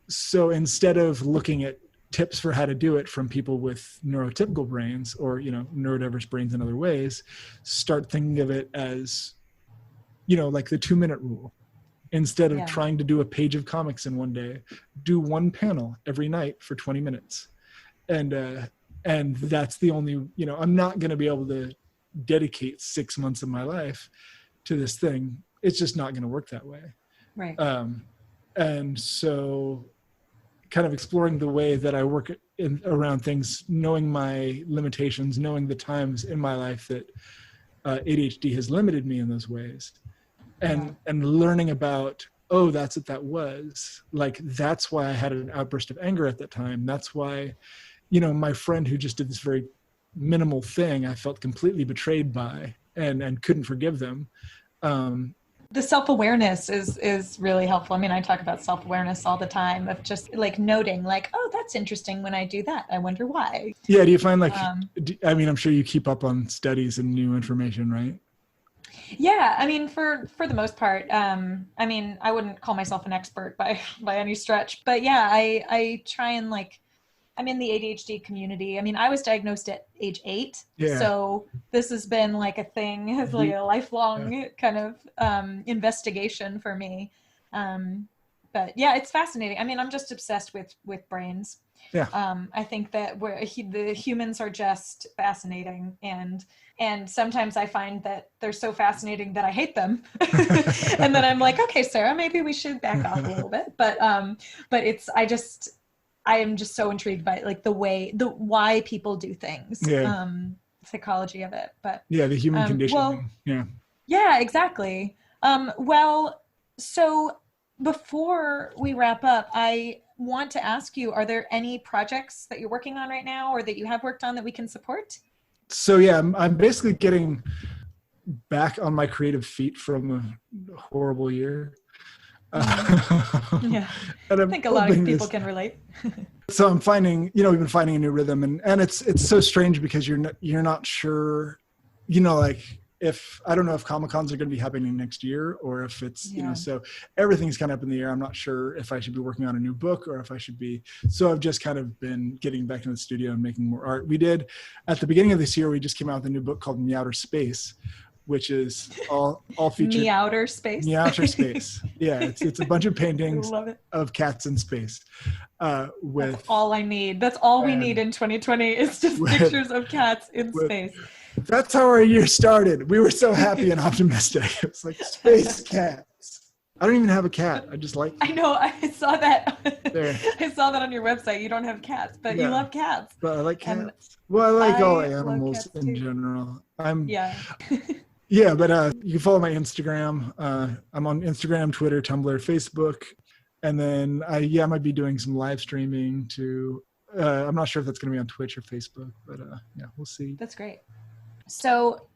So instead of looking at tips for how to do it from people with neurotypical brains or, neurodiverse brains in other ways, start thinking of it as, like the 2-minute rule. Instead of trying to do a page of comics in one day, do one panel every night for 20 minutes. And that's the only, I'm not going to be able to dedicate 6 months of my life to this thing. It's just not going to work that way. Right. And so kind of exploring the way that I work around things, knowing my limitations, knowing the times in my life that ADHD has limited me in those ways, and learning about, oh, that's what that was. Like, that's why I had an outburst of anger at that time. That's why, my friend who just did this very minimal thing, I felt completely betrayed by and couldn't forgive them. The self-awareness is really helpful. I mean, I talk about self-awareness all the time, of just like noting like, oh, that's interesting when I do that. I wonder why. Yeah. Do you find like, I'm sure you keep up on studies and new information, right? Yeah. I mean, for the most part, I wouldn't call myself an expert by any stretch, but yeah, I try and like, I'm in the ADHD community. I mean, I was diagnosed at age 8. Yeah. So this has been like a thing, it's like a lifelong kind of investigation for me. But yeah, it's fascinating. I mean, I'm just obsessed with brains. Yeah. I think that the humans are just fascinating, and sometimes I find that they're so fascinating that I hate them. And then I'm like, okay, Sarah, maybe we should back off a little bit. But I am just so intrigued by like why people do things, psychology of it, but the human condition. Yeah, exactly. So before we wrap up, I want to ask you, are there any projects that you're working on right now or that you have worked on that we can support? So I'm basically getting back on my creative feet from a horrible year. Yeah, I think a lot of people can relate. So I'm finding, we've been finding a new rhythm, and it's so strange because you're not sure, like if, I don't know if Comic-Cons are going to be happening next year or if it's, so everything's kind of up in the air. I'm not sure if I should be working on a new book or if I should be, so I've just kind of been getting back into the studio and making more art. We did, at the beginning of this year, we just came out with a new book called Meowter Space, which is all featured. Meowter Space. Meowter Space. Yeah, it's a bunch of paintings of cats in space. That's all I need. That's all we need in 2020 is just pictures of cats in space. That's how our year started. We were so happy and optimistic. It was like space cats. I don't even have a cat. I just like. I know. I saw that. I saw that on your website. You don't have cats, but you love cats. But I like cats. Well, I like all animals in general. Yeah, but you can follow my Instagram. I'm on Instagram, Twitter, Tumblr, Facebook. And then I might be doing some live streaming too. I'm not sure if that's going to be on Twitch or Facebook, but we'll see. That's great. So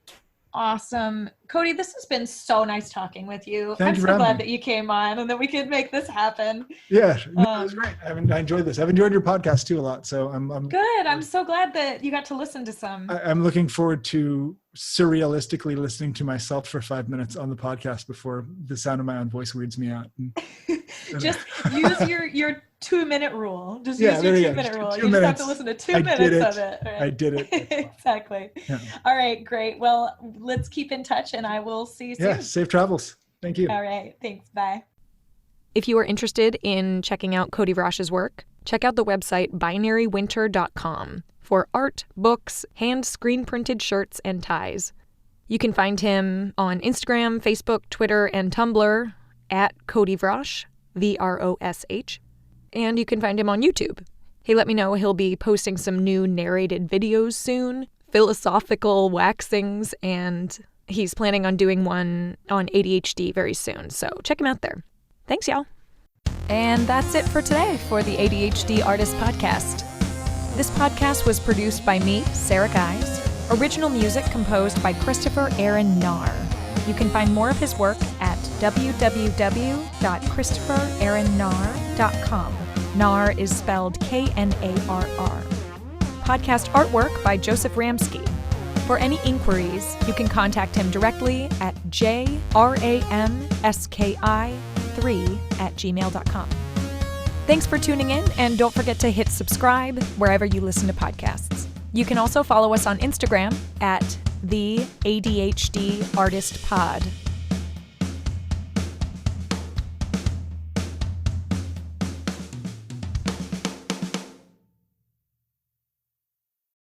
awesome. Cody, this has been so nice talking with you. I'm so glad that you came on and that we could make this happen. Yeah, it was great. I enjoyed this. I've enjoyed your podcast too a lot. So I'm good. I'm so glad that you got to listen to some. I'm looking forward to surrealistically listening to myself for 5 minutes on the podcast before the sound of my own voice weirds me out. Just use your 2-minute rule. Just use your 2-minute rule. You just have to listen to 2 minutes of it. Right? I did it. Exactly. Yeah. All right, great. Well, let's keep in touch and I will see you soon. Yeah, safe travels. Thank you. All right. Thanks. Bye. If you are interested in checking out Cody Vrosh's work, check out the website binarywinter.com for art, books, hand screen-printed shirts, and ties. You can find him on Instagram, Facebook, Twitter, and Tumblr at Cody Vrosh, Vrosh, and you can find him on YouTube. He let me know he'll be posting some new narrated videos soon, philosophical waxings, and he's planning on doing one on ADHD very soon, so check him out there. Thanks, y'all. And that's it for today for the ADHD Artist Podcast. This podcast was produced by me, Sarah Guys. Original music composed by Christopher Aaron Narr. You can find more of his work at www.christopheraaronnar.com. Narr is spelled Knarr. Podcast artwork by Joseph Ramsky. For any inquiries, you can contact him directly at jramski3@gmail.com. Thanks for tuning in, and don't forget to hit subscribe wherever you listen to podcasts. You can also follow us on Instagram at the ADHD Artist Pod.